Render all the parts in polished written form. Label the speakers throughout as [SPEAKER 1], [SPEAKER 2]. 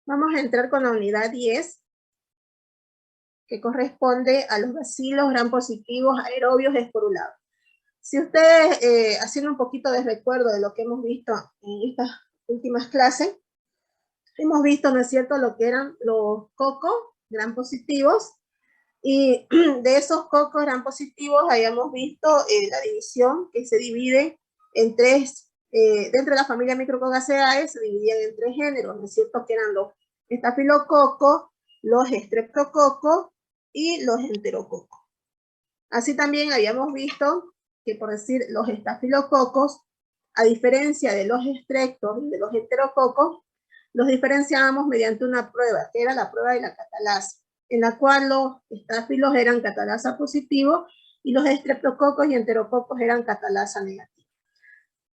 [SPEAKER 1] Vamos a entrar con la unidad 10, que corresponde a los bacilos gram positivos aerobios esporulados. Si ustedes, haciendo un poquito de recuerdo de lo que hemos visto en estas últimas clases, hemos visto, ¿no es cierto?, lo que eran los cocos gram positivos, y de esos cocos gram positivos hayamos visto la división que se divide en tres, dentro de la familia Micrococaceae se dividían en tres géneros, ¿no es cierto?, que eran los estafilococos, los estreptococos y los enterococos. Así también habíamos visto que, por decir, los estafilococos, a diferencia de los estreptos y de los enterococos, los diferenciábamos mediante una prueba, que era la prueba de la catalasa, en la cual los estafilos eran catalasa positivo y los estreptococos y enterococos eran catalasa negativo.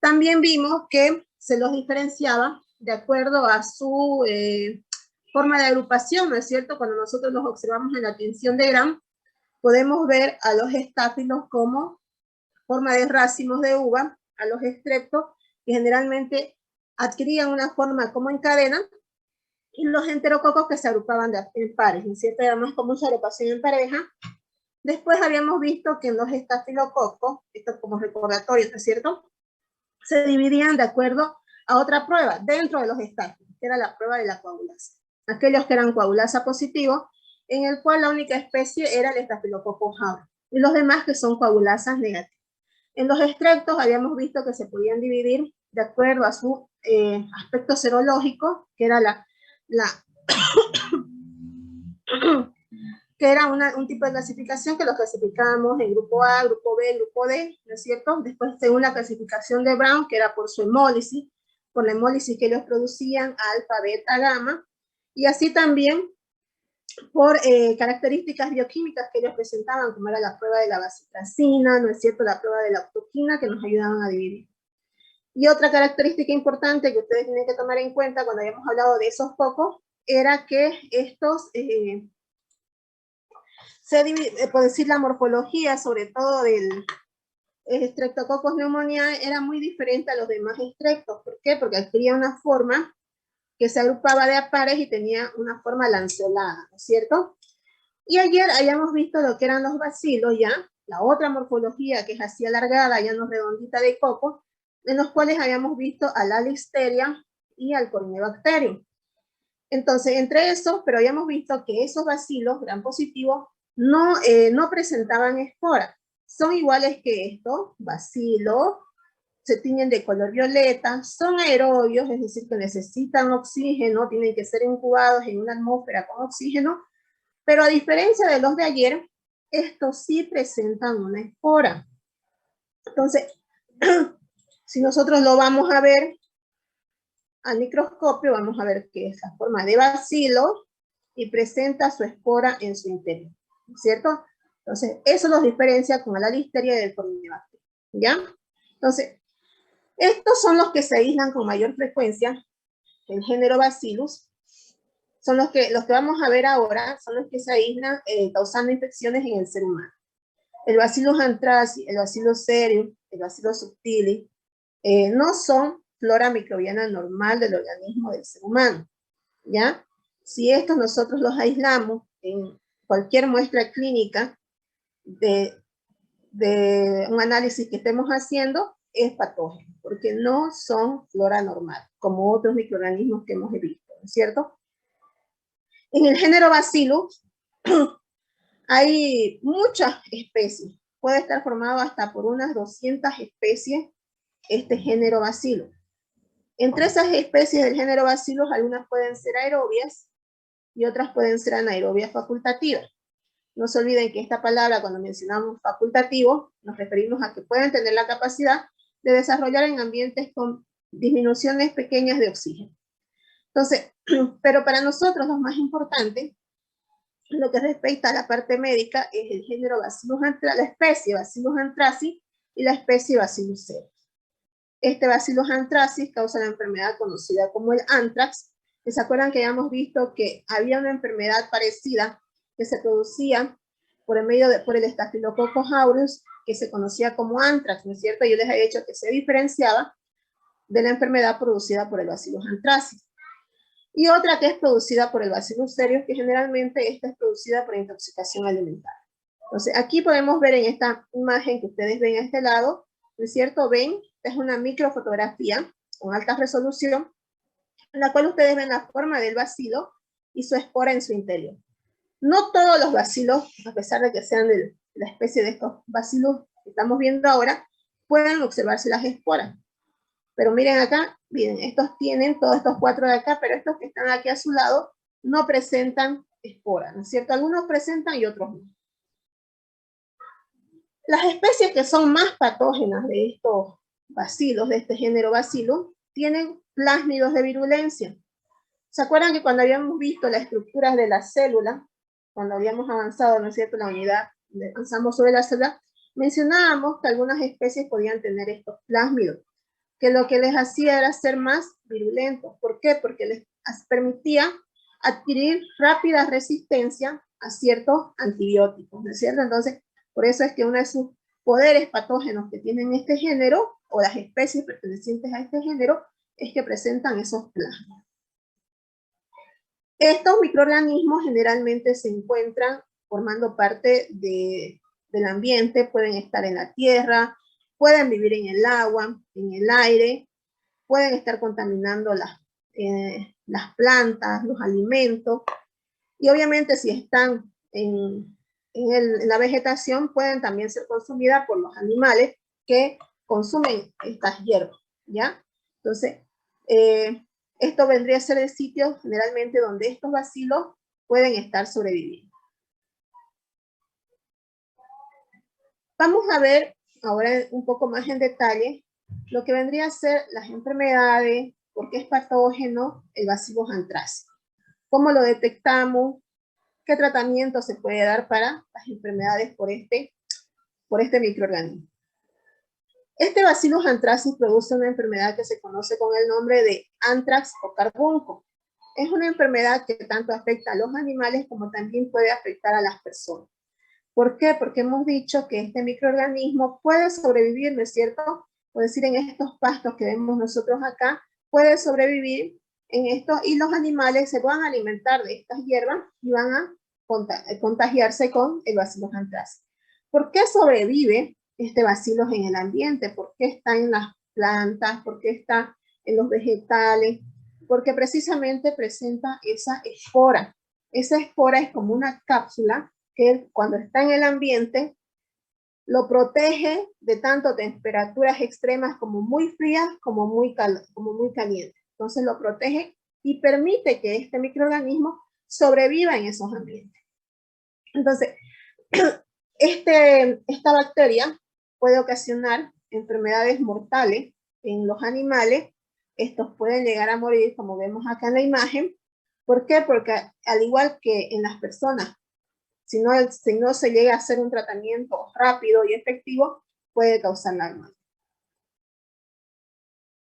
[SPEAKER 1] También vimos que se los diferenciaba de acuerdo a su forma de agrupación, ¿no es cierto? Cuando nosotros los observamos en la tinción de Gram, podemos ver a los estáfilos como forma de racimos de uva, a los estreptos, que generalmente adquirían una forma como en cadena, y los enterococos que se agrupaban en pares, ¿no es cierto? Era más común su agrupación en pareja. Después habíamos visto que en los estafilococos, esto como recordatorio, ¿no es cierto?, se dividían de acuerdo a otra prueba dentro de los estáfilos, que era la prueba de la coagulasa. Aquellos que eran coagulasa positivo, en el cual la única especie era el estafilococo aureus, y los demás que son coagulasas negativas. En los estreptos habíamos visto que se podían dividir de acuerdo a su aspecto serológico, que era que era un tipo de clasificación que los clasificábamos en grupo A, grupo B, grupo D, ¿no es cierto? Después, según la clasificación de Brown, que era por su hemólisis, por la hemólisis que ellos producían, alfa, beta, gamma, y así también por características bioquímicas que ellos presentaban, como era la prueba de la vasopresina, ¿no es cierto?, la prueba de la octoquina, que nos ayudaban a dividir. Y otra característica importante que ustedes tienen que tomar en cuenta cuando habíamos hablado de esos cocos, era que estos, por decir la morfología, sobre todo del Streptococcus pneumoniae, era muy diferente a los demás estreptos. ¿Por qué? Porque adquiría una forma que se agrupaba de a pares y tenía una forma lanceolada, ¿no es cierto? Y ayer habíamos visto lo que eran los bacilos ya, la otra morfología que es así alargada, ya no redondita de coco, en los cuales habíamos visto a la Listeria y al Corynebacterium. Entonces, entre esos, pero habíamos visto que esos bacilos gram positivos no presentaban espora. Son iguales que estos bacilos, se tiñen de color violeta, son aerobios, es decir, que necesitan oxígeno, tienen que ser incubados en una atmósfera con oxígeno, pero a diferencia de los de ayer, estos sí presentan una espora. Entonces, si nosotros lo vamos a ver al microscopio, vamos a ver que es la forma de bacilo y presenta su espora en su interior, ¿cierto? Entonces, eso los diferencia con la Listeria y el Corynebacterium, ¿ya? Entonces, estos son los que se aíslan con mayor frecuencia, el género Bacillus, son los que vamos a ver ahora, son los que se aíslan causando infecciones en el ser humano. El Bacillus anthracis, el Bacillus cereus, el Bacillus subtilis, no son flora microbiana normal del organismo del ser humano, ¿ya? Si estos nosotros los aislamos en cualquier muestra clínica de un análisis que estemos haciendo, es patógeno, porque no son flora normal, como otros microorganismos que hemos visto, ¿no es cierto? En el género Bacillus hay muchas especies, puede estar formado hasta por unas 200 especies este género Bacillus. Entre esas especies del género Bacillus, algunas pueden ser aerobias y otras pueden ser anaerobias facultativas. No se olviden que esta palabra, cuando mencionamos facultativo, nos referimos a que pueden tener la capacidad de desarrollar en ambientes con disminuciones pequeñas de oxígeno. Entonces, pero para nosotros lo más importante, lo que respecta a la parte médica, es el género Bacillus anthracis, la especie Bacillus anthracis y la especie Bacillus cereus. Este Bacillus anthracis causa la enfermedad conocida como el anthrax. ¿Se acuerdan que habíamos visto que había una enfermedad parecida que se producía por el Staphylococcus aureus, que se conocía como anthrax, ¿no es cierto? Yo les he dicho que se diferenciaba de la enfermedad producida por el Bacillus anthracis. y otra que es producida por el Bacillus cereus, que generalmente esta es producida por intoxicación alimentaria. Entonces, aquí podemos ver en esta imagen que ustedes ven a este lado, ¿no es cierto? Ven, es una microfotografía con alta resolución, en la cual ustedes ven la forma del bacilo y su espora en su interior. No todos los bacilos, a pesar de que sean de la especie de estos bacilos que estamos viendo ahora, pueden observarse las esporas. Pero miren acá, miren, estos tienen, todos estos 4 de acá, pero estos que están aquí a su lado no presentan esporas, ¿no es cierto? Algunos presentan y otros no. Las especies que son más patógenas de estos bacilos, de este género bacillus, tienen plásmidos de virulencia. ¿Se acuerdan que cuando habíamos visto las estructuras de la célula, cuando habíamos avanzado, ¿no es cierto?, la unidad, avanzamos sobre la célula, mencionábamos que algunas especies podían tener estos plásmidos, que lo que les hacía era ser más virulentos. ¿Por qué? Porque les permitía adquirir rápida resistencia a ciertos antibióticos, ¿no es cierto? Entonces, por eso es que uno de sus poderes patógenos que tienen este género, o las especies pertenecientes a este género, es que presentan esos plasmas. Estos microorganismos generalmente se encuentran formando parte del ambiente, pueden estar en la tierra, pueden vivir en el agua, en el aire, pueden estar contaminando las plantas, los alimentos, y obviamente si están en la vegetación pueden también ser consumidas por los animales que consumen estas hierbas, ¿ya? Entonces, esto vendría a ser el sitio generalmente donde estos bacilos pueden estar sobreviviendo. Vamos a ver ahora un poco más en detalle lo que vendría a ser las enfermedades, por qué es patógeno el Bacillus anthracis, cómo lo detectamos, qué tratamiento se puede dar para las enfermedades por este microorganismo. Este Bacillus anthracis produce una enfermedad que se conoce con el nombre de anthrax o carbunco. Es una enfermedad que tanto afecta a los animales como también puede afectar a las personas. ¿Por qué? Porque hemos dicho que este microorganismo puede sobrevivir, ¿no es cierto? Por decir, en estos pastos que vemos nosotros acá, puede sobrevivir en esto y los animales se van a alimentar de estas hierbas y van a contagiarse con el Bacillus anthracis. ¿Por qué sobrevive este bacillus en el ambiente? ¿Por qué está en las plantas? ¿Por qué está en los vegetales? Porque precisamente presenta esa espora. Esa espora es como una cápsula que cuando está en el ambiente lo protege de tanto temperaturas extremas como muy frías como muy calientes. Entonces lo protege y permite que este microorganismo sobreviva en esos ambientes. Entonces, esta bacteria puede ocasionar enfermedades mortales en los animales. Estos pueden llegar a morir, como vemos acá en la imagen. ¿Por qué? Porque al igual que en las personas, si no se llega a hacer un tratamiento rápido y efectivo, puede causar la muerte.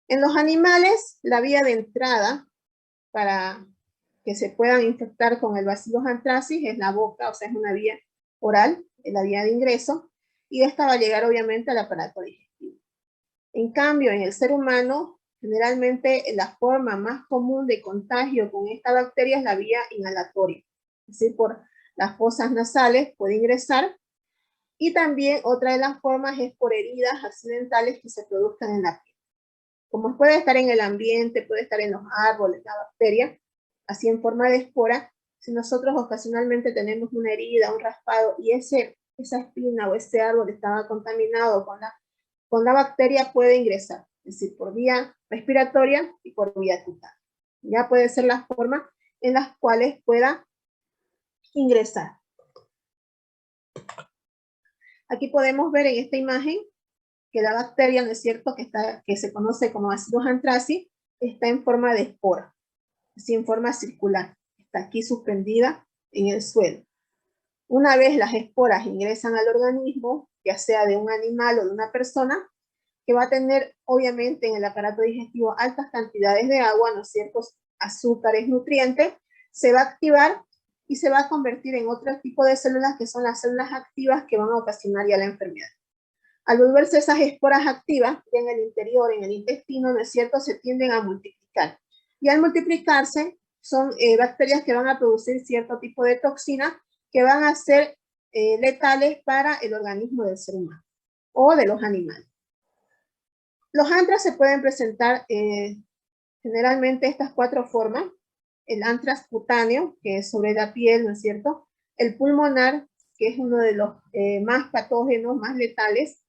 [SPEAKER 1] En los animales, la vía de entrada para que se puedan infectar con el Bacillus anthracis es la boca, o sea, es una vía oral, es la vía de ingreso, y esta va a llegar obviamente al aparato digestivo. En cambio, en el ser humano, generalmente la forma más común de contagio con esta bacteria es la vía inhalatoria, es decir, por las fosas nasales puede ingresar, y también otra de las formas es por heridas accidentales que se produzcan en la piel. Como puede estar en el ambiente, puede estar en los árboles, la bacteria, así en forma de espora, si nosotros ocasionalmente tenemos una herida, un raspado, y esa espina o ese árbol estaba contaminado con la bacteria, puede ingresar, es decir, por vía respiratoria y por vía cutánea. Ya puede ser la forma en las cuales pueda ingresar. Aquí podemos ver en esta imagen que la bacteria, ¿no es cierto?, que se conoce como Bacillus anthracis, está en forma de espora, así en forma circular, está aquí suspendida en el suelo. Una vez las esporas ingresan al organismo, ya sea de un animal o de una persona, que va a tener obviamente en el aparato digestivo altas cantidades de agua, ¿no es cierto?, azúcares, nutrientes, se va a activar y se va a convertir en otro tipo de células que son las células activas que van a ocasionar ya la enfermedad. Al volverse esas esporas activas, en el interior, en el intestino, ¿no es cierto?, se tienden a multiplicar. Y al multiplicarse, son bacterias que van a producir cierto tipo de toxina que van a ser letales para el organismo del ser humano o de los animales. Los antrax se pueden presentar generalmente estas 4 formas. El antrax cutáneo, que es sobre la piel, ¿no es cierto? El pulmonar, que es uno de los más patógenos, más letales.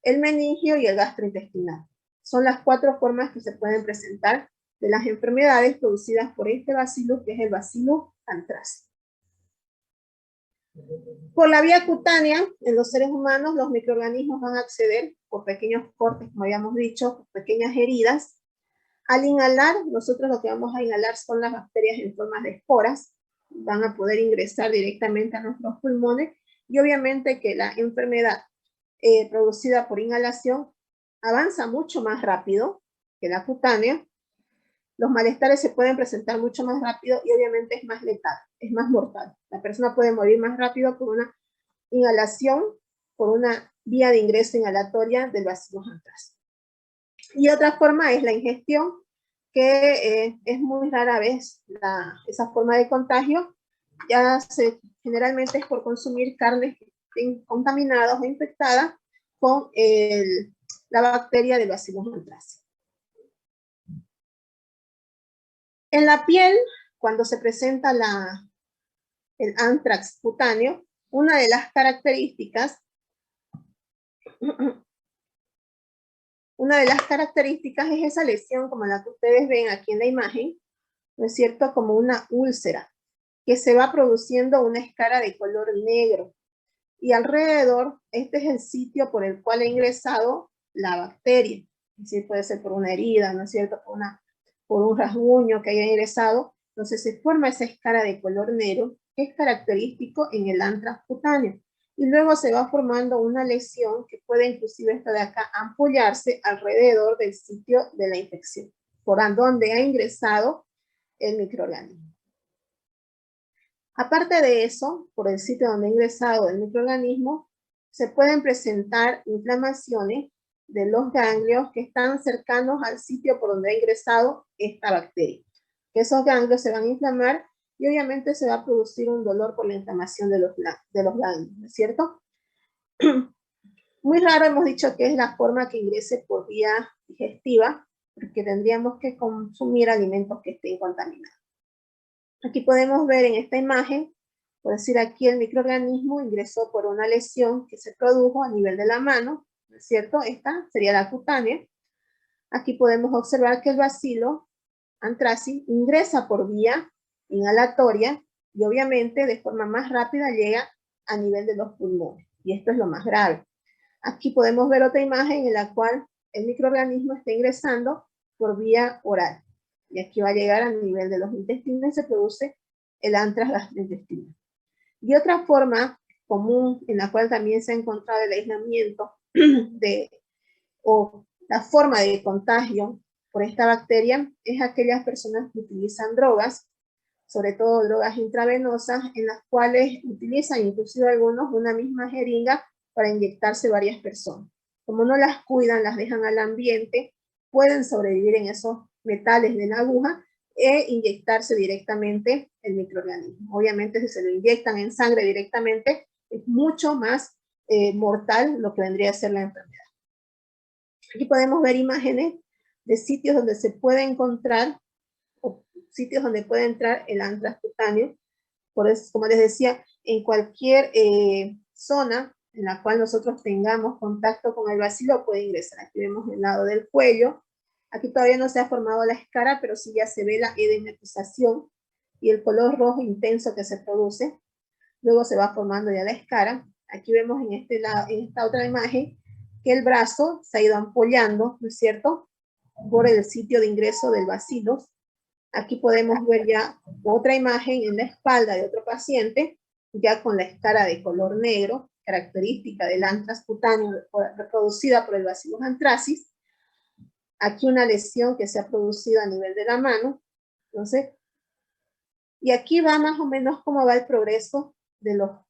[SPEAKER 1] El meningio y el gastrointestinal. Son las 4 formas que se pueden presentar de las enfermedades producidas por este bacilo, que es el Bacillus anthracis. Por la vía cutánea, en los seres humanos, los microorganismos van a acceder por pequeños cortes, como habíamos dicho, por pequeñas heridas. Al inhalar, nosotros lo que vamos a inhalar son las bacterias en forma de esporas, van a poder ingresar directamente a nuestros pulmones, y obviamente que la enfermedad producida por inhalación avanza mucho más rápido que la cutánea. Los malestares se pueden presentar mucho más rápido y obviamente es más letal, es más mortal. La persona puede morir más rápido por una inhalación, por una vía de ingreso inhalatoria del Bacillus anthracis. Y otra forma es la ingestión, que es muy rara vez esa forma de contagio. Generalmente es por consumir carnes contaminadas o infectadas con la bacteria del Bacillus anthracis. En la piel, cuando se presenta el anthrax cutáneo, una de las características es esa lesión, como la que ustedes ven aquí en la imagen, ¿no es cierto? Como una úlcera, que se va produciendo una escara de color negro. Y alrededor, este es el sitio por el cual ha ingresado la bacteria. Es decir, puede ser por una herida, ¿no es cierto? Por un rasguño que haya ingresado. Entonces se forma esa escara de color negro, que es característico en el anthrax cutáneo. Y luego se va formando una lesión que puede inclusive esta de acá ampollarse alrededor del sitio de la infección, por donde ha ingresado el microorganismo. Aparte de eso, por el sitio donde ha ingresado el microorganismo, se pueden presentar inflamaciones de los ganglios que están cercanos al sitio por donde ha ingresado esta bacteria. Esos ganglios se van a inflamar y obviamente se va a producir un dolor por la inflamación de los ganglios, ¿no es cierto? Muy raro hemos dicho que es la forma que ingrese por vía digestiva, porque tendríamos que consumir alimentos que estén contaminados. Aquí podemos ver en esta imagen, por decir aquí el microorganismo ingresó por una lesión que se produjo a nivel de la mano, ¿no es cierto? Esta sería la cutánea. Aquí podemos observar que el Bacillus anthracis ingresa por vía inhalatoria y obviamente de forma más rápida llega a nivel de los pulmones. Y esto es lo más grave. Aquí podemos ver otra imagen en la cual el microorganismo está ingresando por vía oral. Y aquí va a llegar a nivel de los intestinos y se produce el anthrax gastrointestinal. Y otra forma común en la cual también se ha encontrado el aislamiento o la forma de contagio por esta bacteria es aquellas personas que utilizan drogas, sobre todo drogas intravenosas, en las cuales utilizan inclusive algunos una misma jeringa para inyectarse varias personas. Como no las cuidan, las dejan al ambiente, pueden sobrevivir en esos metales de la aguja e inyectarse directamente el microorganismo. Obviamente si se lo inyectan en sangre directamente, es mucho más mortal lo que vendría a ser la enfermedad. Aquí podemos ver imágenes de sitios donde se puede encontrar, o sitios donde puede entrar el anthrax cutáneo. Por eso, como les decía, en cualquier zona en la cual nosotros tengamos contacto con el bacilo puede ingresar. Aquí vemos el lado del cuello. Aquí todavía no se ha formado la escara, pero sí ya se ve la edematización y el color rojo intenso que se produce. Luego se va formando ya la escara. Aquí vemos en esta otra imagen que el brazo se ha ido ampollando, ¿no es cierto?, por el sitio de ingreso del bacillus. Aquí podemos ver ya otra imagen en la espalda de otro paciente, ya con la escara de color negro, característica del anthrax cutáneo reproducida por el Bacillus anthracis. Aquí una lesión que se ha producido a nivel de la mano. Entonces, y aquí va más o menos cómo va el progreso de lo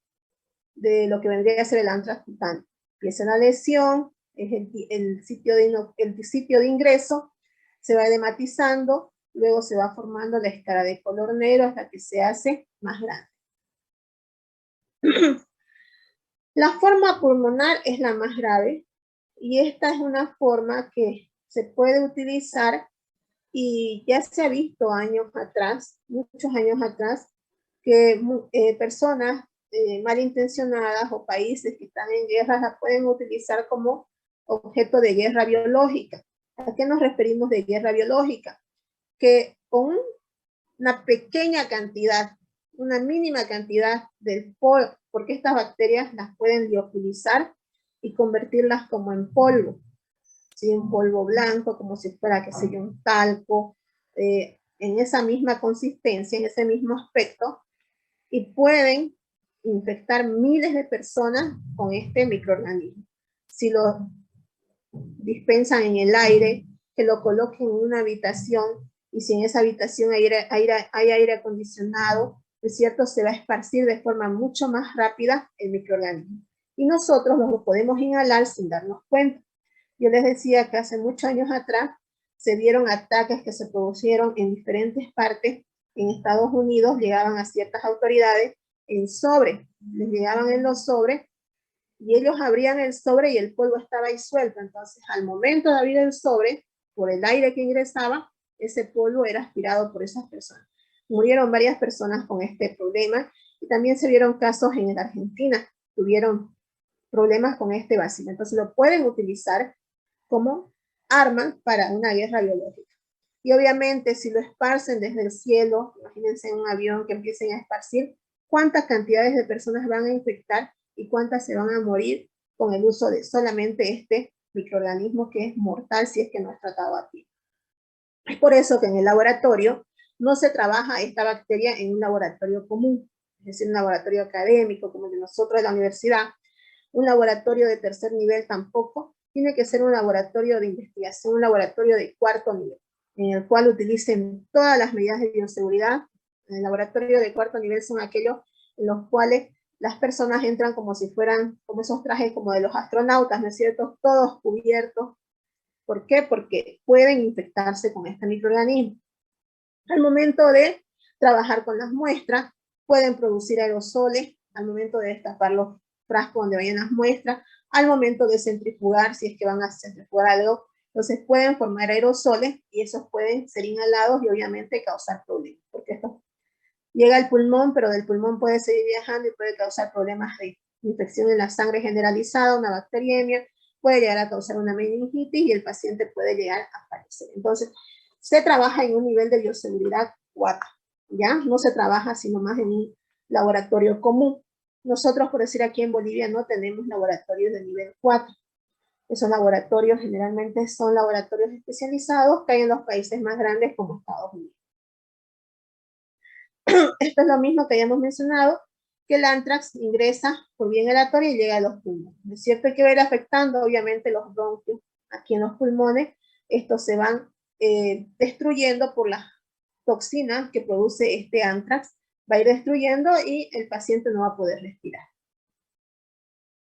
[SPEAKER 1] que vendría a ser el anthrax cutáneo. Empieza la lesión, es el sitio de ingreso, se va edematizando, luego se va formando la escara de color negro hasta que se hace más grande. La forma pulmonar es la más grave, y esta es una forma que se puede utilizar y ya se ha visto años atrás, muchos años atrás, que personas malintencionadas o países que están en guerra la pueden utilizar como objeto de guerra biológica. ¿A qué nos referimos de guerra biológica? Que con una pequeña cantidad, una mínima cantidad del polvo, porque estas bacterias las pueden liofilizar y convertirlas como en polvo, ¿sí? En polvo blanco, como si fuera, qué sé yo, un talco, en esa misma consistencia, en ese mismo aspecto, y pueden infectar miles de personas con este microorganismo. Si lo dispensan en el aire, que lo coloquen en una habitación, y si en esa habitación hay aire acondicionado, es cierto, se va a esparcir de forma mucho más rápida el microorganismo. Y nosotros lo podemos inhalar sin darnos cuenta. Yo les decía que hace muchos años atrás se vieron ataques que se produjeron en diferentes partes en Estados Unidos, llegaban a ciertas autoridades en sobre, les llegaban en los sobres, y ellos abrían el sobre y el polvo estaba ahí suelto. Entonces, al momento de abrir el sobre, por el aire que ingresaba, ese polvo era aspirado por esas personas. Murieron varias personas con este problema, y también se vieron casos en Argentina, tuvieron problemas con este bacilo. Entonces, lo pueden utilizar como arma para una guerra biológica. Y obviamente, si lo esparcen desde el cielo, imagínense en un avión que empiecen a esparcir, ¿cuántas cantidades de personas van a infectar y cuántas se van a morir con el uso de solamente este microorganismo que es mortal si es que no es tratado a tiempo? Es por eso que en el laboratorio no se trabaja esta bacteria en un laboratorio común, es decir, un laboratorio académico como el de nosotros de la universidad, un laboratorio de tercer nivel tampoco, tiene que ser un laboratorio de investigación, un laboratorio de cuarto nivel, en el cual utilicen todas las medidas de bioseguridad. En el laboratorio de cuarto nivel son aquellos en los cuales las personas entran como si fueran, como esos trajes como de los astronautas, ¿no es cierto? Todos cubiertos. ¿Por qué? Porque pueden infectarse con este microorganismo. Al momento de trabajar con las muestras, pueden producir aerosoles, al momento de destapar los frascos donde vayan las muestras, al momento de centrifugar, si es que van a centrifugar algo, entonces pueden formar aerosoles y esos pueden ser inhalados y obviamente causar problemas, porque esto llega al pulmón, pero del pulmón puede seguir viajando y puede causar problemas de infección en la sangre generalizada, una bacteriemia, puede llegar a causar una meningitis y el paciente puede llegar a fallecer. Entonces, se trabaja en un nivel de bioseguridad 4, ¿ya? No se trabaja sino más en un laboratorio común. Nosotros, por decir, aquí en Bolivia no tenemos laboratorios de nivel 4. Esos laboratorios generalmente son laboratorios especializados que hay en los países más grandes como Estados Unidos. Esto es lo mismo que habíamos mencionado, que el anthrax ingresa por vía inhalatoria y llega a los pulmones. Es cierto, hay que ver afectando obviamente los bronquios aquí en los pulmones. Estos se van destruyendo por las toxinas que produce este anthrax. Va a ir destruyendo y el paciente no va a poder respirar.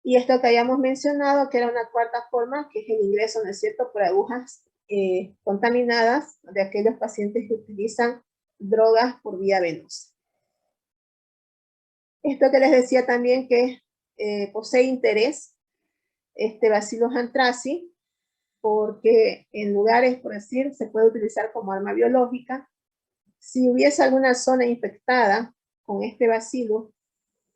[SPEAKER 1] Y esto que habíamos mencionado, que era una cuarta forma, que es el ingreso, ¿no es cierto?, por agujas contaminadas de aquellos pacientes que utilizan drogas por vía venosa. Esto que les decía también que posee interés este Bacillus anthracis, porque en lugares, por decir, se puede utilizar como arma biológica. Si hubiese alguna zona infectada con este bacillus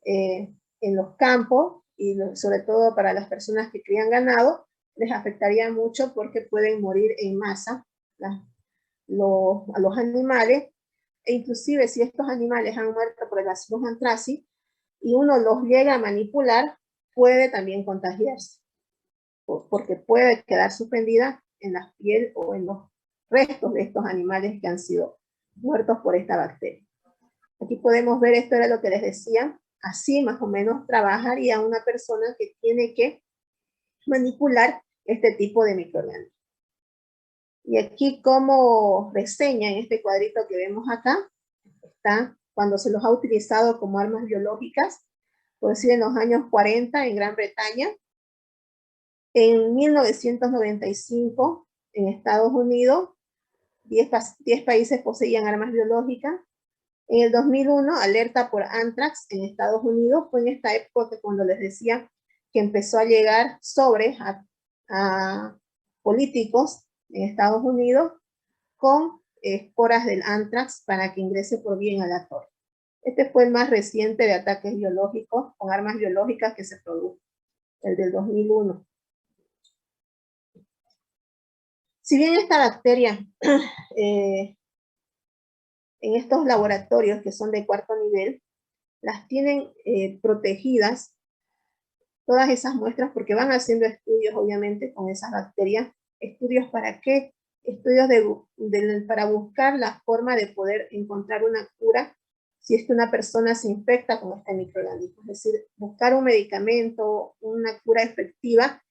[SPEAKER 1] en los campos, y sobre todo para las personas que crían ganado, les afectaría mucho porque pueden morir en masa a los animales, e inclusive si estos animales han muerto por el Bacillus anthracis y uno los llega a manipular, puede también contagiarse, porque puede quedar suspendida en la piel o en los restos de estos animales que han sido muertos por esta bacteria. Aquí podemos ver, esto era lo que les decía, así más o menos trabajaría una persona que tiene que manipular este tipo de microorganismos. Y aquí como reseña en este cuadrito que vemos acá, está cuando se los ha utilizado como armas biológicas, por decir en los años 40 en Gran Bretaña, en 1995 en Estados Unidos, 10 países poseían armas biológicas. En el 2001, alerta por anthrax en Estados Unidos. Fue en esta época cuando les decía que empezó a llegar sobres a políticos en Estados Unidos con esporas del anthrax para que ingrese por vía inhalatoria. Este fue el más reciente de ataques biológicos con armas biológicas que se produjo, el del 2001. Si bien esta bacteria en estos laboratorios que son de cuarto nivel, las tienen protegidas todas esas muestras porque van haciendo estudios obviamente con esas bacterias. ¿Estudios para qué? Estudios para buscar la forma de poder encontrar una cura si es que una persona se infecta con este microorganismo. Es decir, buscar un medicamento, una cura efectiva,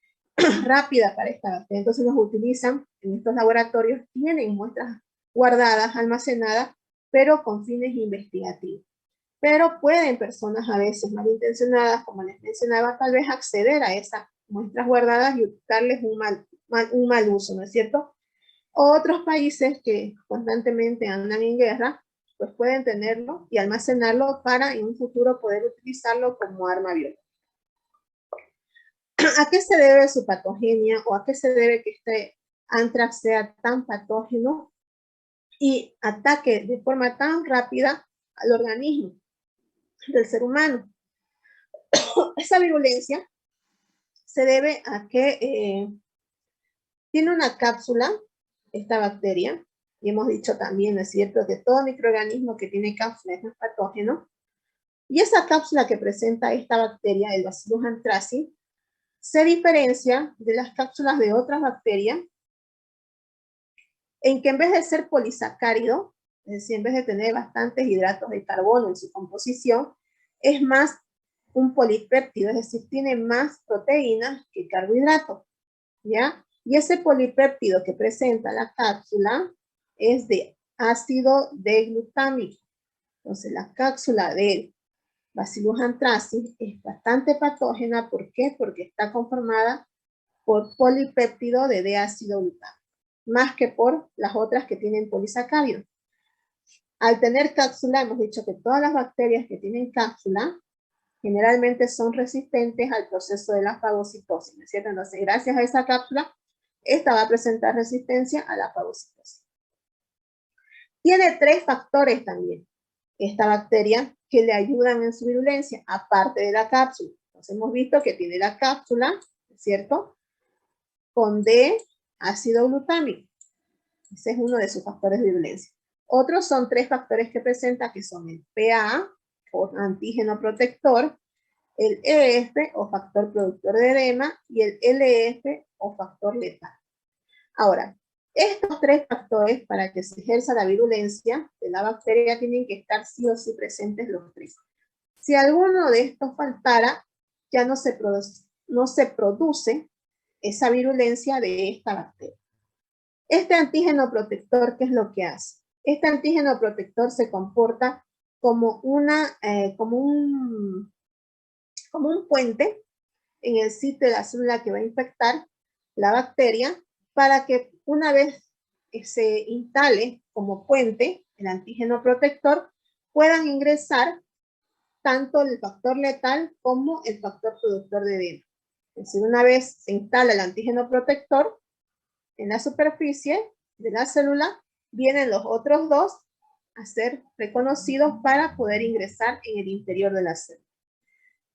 [SPEAKER 1] rápida para esta bacteria. Entonces los utilizan en estos laboratorios, tienen muestras guardadas, almacenadas, pero con fines investigativos. Pero pueden personas a veces malintencionadas, como les mencionaba, tal vez acceder a esas muestras guardadas y darles un mal uso, ¿no es cierto? Otros países que constantemente andan en guerra, pues pueden tenerlo y almacenarlo para en un futuro poder utilizarlo como arma biológica. ¿A qué se debe su patogenia o a qué se debe que este anthrax sea tan patógeno y ataque de forma tan rápida al organismo del ser humano? Esa virulencia se debe a que tiene una cápsula, esta bacteria, y hemos dicho también, ¿no es cierto?, que todo microorganismo que tiene cápsula es patógeno, y esa cápsula que presenta esta bacteria, el Bacillus anthracis, se diferencia de las cápsulas de otras bacterias en que en vez de ser polisacárido, es decir, en vez de tener bastantes hidratos de carbono en su composición, es más un polipéptido, es decir, tiene más proteínas que carbohidratos, ¿ya? Y ese polipéptido que presenta la cápsula es de ácido D-glutámico. Entonces, la cápsula del Bacillus anthracis es bastante patógena. ¿Por qué? Porque está conformada por polipéptido de D-ácido glutámico, más que por las otras que tienen polisacáridos. Al tener cápsula, hemos dicho que todas las bacterias que tienen cápsula generalmente son resistentes al proceso de la fagocitosis, ¿no es cierto? Entonces, gracias a esa cápsula, esta va a presentar resistencia a la fagocitosis. Tiene 3 factores también, esta bacteria, que le ayudan en su virulencia, aparte de la cápsula. Entonces, hemos visto que tiene la cápsula, ¿no es cierto?, con D-ácido glutámico. Ese es uno de sus factores de virulencia. Otros son 3 factores que presenta, que son el PA, o antígeno protector, el EF, o factor productor de edema, y el LF, o factor letal. Ahora, estos 3 factores, para que se ejerza la virulencia de la bacteria, tienen que estar sí o sí presentes los 3. Si alguno de estos faltara, ya no se produce esa virulencia de esta bacteria. Este antígeno protector, ¿qué es lo que hace? Este antígeno protector se comporta como un puente en el sitio de la célula que va a infectar la bacteria, para que una vez que se instale como puente el antígeno protector, puedan ingresar tanto el factor letal como el factor productor de edema. Es decir, una vez se instala el antígeno protector en la superficie de la célula, vienen los otros 2 a ser reconocidos para poder ingresar en el interior de la célula.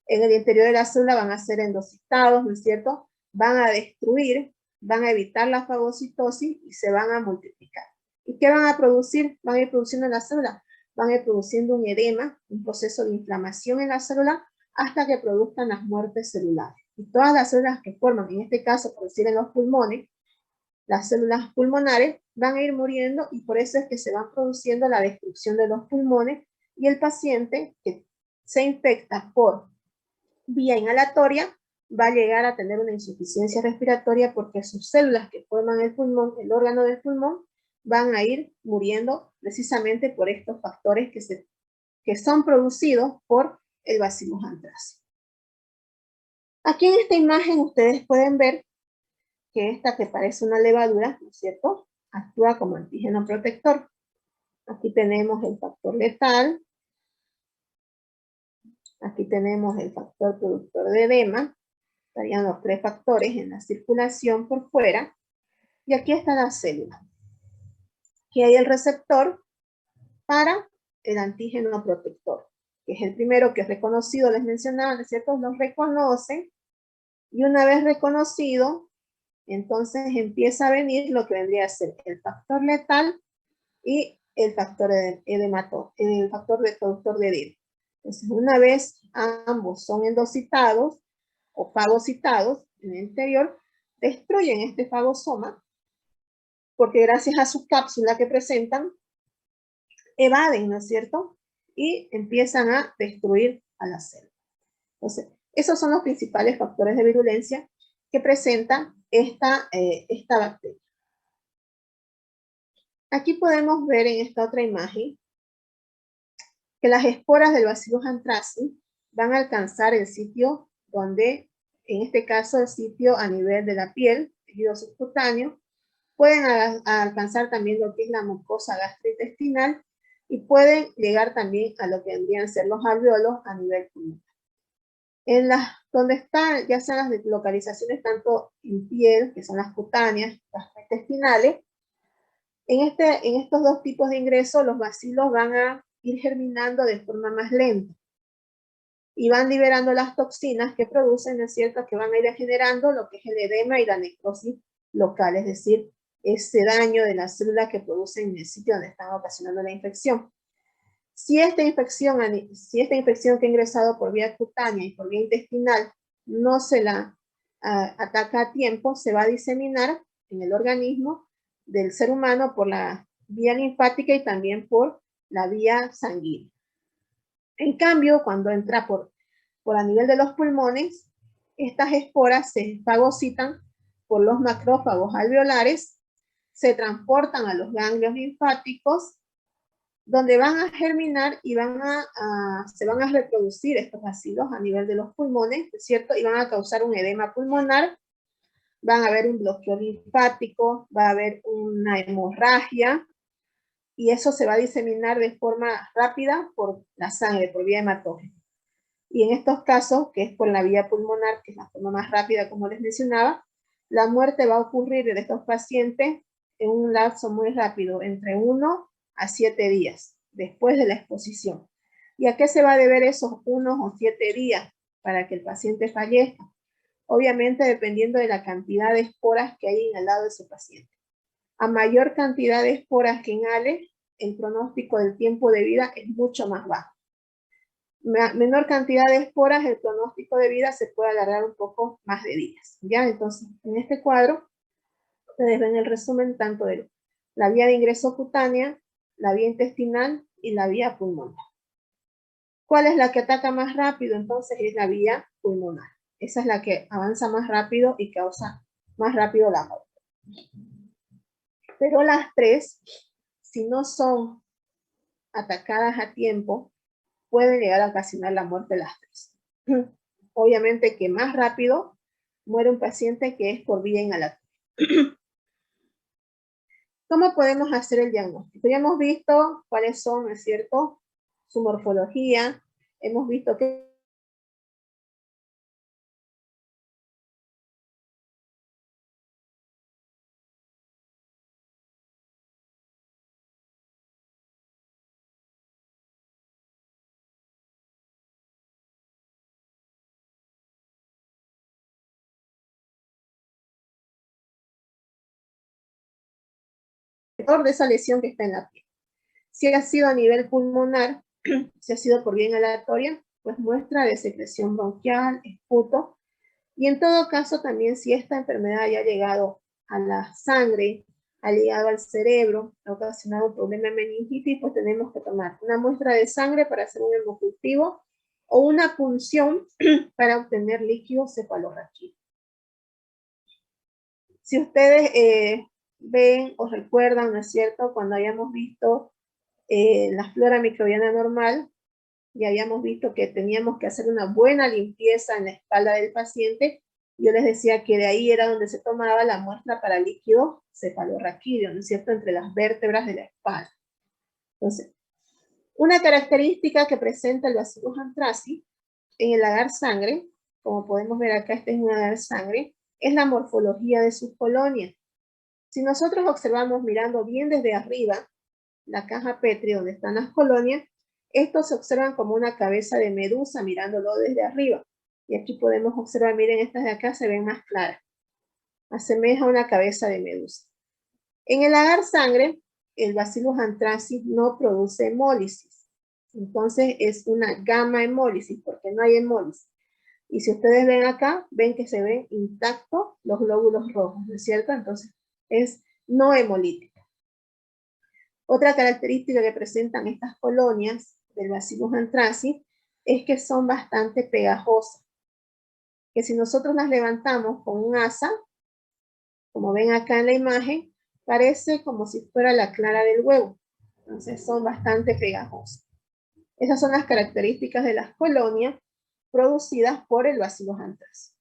[SPEAKER 1] En el interior de la célula van a ser endocitados, ¿no es cierto? Van a destruir, van a evitar la fagocitosis y se van a multiplicar. ¿Y qué van a producir? Van a ir produciendo en la célula. Van a ir produciendo un edema, un proceso de inflamación en la célula, hasta que produzcan las muertes celulares. Y todas las células que forman, en este caso, por decir en los pulmones, las células pulmonares van a ir muriendo, y por eso es que se va produciendo la destrucción de los pulmones, y el paciente que se infecta por vía inhalatoria va a llegar a tener una insuficiencia respiratoria, porque sus células que forman el pulmón, el órgano del pulmón, van a ir muriendo precisamente por estos factores que son producidos por el Bacillus anthracis. Aquí en esta imagen ustedes pueden ver que esta que parece una levadura, ¿no es cierto?, actúa como antígeno protector. Aquí tenemos el factor letal. Aquí tenemos el factor productor de edema. Estarían los 3 factores en la circulación por fuera. Y aquí está la célula. Aquí hay el receptor para el antígeno protector, que es el primero que es reconocido, les mencionaba, ¿no es cierto? Lo reconocen, y una vez reconocido, entonces empieza a venir lo que vendría a ser el factor letal y el factor el factor de productor de edema. Entonces, una vez ambos son endocitados o fagocitados en el interior, destruyen este fagosoma, porque gracias a su cápsula que presentan, evaden, ¿no es cierto? Y empiezan a destruir a la célula. Entonces, esos son los principales factores de virulencia que presenta esta bacteria. Aquí podemos ver en esta otra imagen que las esporas del Bacillus anthracis van a alcanzar el sitio donde, en este caso, el sitio a nivel de la piel, tejido subcutáneo, pueden alcanzar también lo que es la mucosa gastrointestinal y pueden llegar también a lo que vendrían a ser los alveolos a nivel pulmonar. Donde están, ya sean las localizaciones tanto en piel, que son las cutáneas, gastrointestinales, en estos 2 tipos de ingresos, los bacilos van a ir germinando de forma más lenta y van liberando las toxinas que producen, ¿no es cierto?, que van a ir generando lo que es el edema y la necrosis local, es decir, ese daño de las células que producen en el sitio donde están ocasionando la infección. Si esta infección que ha ingresado por vía cutánea y por vía intestinal no se la ataca a tiempo, se va a diseminar en el organismo del ser humano por la vía linfática y también por la vía sanguínea. En cambio, cuando entra por a nivel de los pulmones, estas esporas se fagocitan por los macrófagos alveolares, se transportan a los ganglios linfáticos, donde van a germinar y se van a reproducir estos bacilos a nivel de los pulmones, ¿cierto? Y van a causar un edema pulmonar, van a haber un bloqueo linfático, va a haber una hemorragia, y eso se va a diseminar de forma rápida por la sangre, por vía hematógena. Y en estos casos, que es por la vía pulmonar, que es la forma más rápida, como les mencionaba, la muerte va a ocurrir de estos pacientes en un lapso muy rápido, entre 1 a 7 días, después de la exposición. ¿Y a qué se va a deber esos 1 o 7 días para que el paciente fallezca? Obviamente dependiendo de la cantidad de esporas que hay en el lado de ese paciente. A mayor cantidad de esporas que inhale, el pronóstico del tiempo de vida es mucho más bajo. Menor cantidad de esporas, el pronóstico de vida se puede alargar un poco más de días. ¿Ya? Entonces, en este cuadro, ustedes ven el resumen tanto de la vía de ingreso cutánea, la vía intestinal y la vía pulmonar. ¿Cuál es la que ataca más rápido? Entonces es la vía pulmonar. Esa es la que avanza más rápido y causa más rápido la muerte. Pero las 3, si no son atacadas a tiempo, pueden llegar a ocasionar la muerte de las 3. Obviamente que más rápido muere un paciente que es por vía inhalatoria. ¿Cómo podemos hacer el diagnóstico? Ya hemos visto cuáles son, ¿no es cierto?, su morfología. Hemos visto que de esa lesión que está en la piel. Si ha sido a nivel pulmonar, si ha sido por vía inhalatoria, pues muestra de secreción bronquial, esputo, y en todo caso también si esta enfermedad ya ha llegado a la sangre, ha llegado al cerebro, ha ocasionado un problema de meningitis, pues tenemos que tomar una muestra de sangre para hacer un hemocultivo o una punción para obtener líquido cefalorraquídeo. Si ustedes ven o recuerdan, ¿no es cierto?, cuando hayamos visto la flora microbiana normal, y habíamos visto que teníamos que hacer una buena limpieza en la espalda del paciente Yo les decía que de ahí era donde se tomaba la muestra para líquido cefalorraquídeo, ¿no es cierto?, entre las vértebras de la espalda. Entonces, una característica que presenta el Bacillus anthracis en el agar sangre, como podemos ver acá, este es un agar sangre, es la morfología de sus colonias. Si nosotros observamos mirando bien desde arriba la caja Petri donde están las colonias, estos se observan como una cabeza de medusa mirándolo desde arriba. Y aquí podemos observar, miren, estas de acá se ven más claras. Asemeja una cabeza de medusa. En el agar sangre, el Bacillus anthracis no produce hemólisis. Entonces es una gamma hemólisis, porque no hay hemólisis. Y si ustedes ven acá, ven que se ven intactos los glóbulos rojos, ¿no es cierto? Entonces es no hemolítica. Otra característica que presentan estas colonias del Bacillus anthracis es que son bastante pegajosas. Que si nosotros las levantamos con un asa, como ven acá en la imagen, parece como si fuera la clara del huevo. Entonces son bastante pegajosas. Esas son las características de las colonias producidas por el Bacillus anthracis.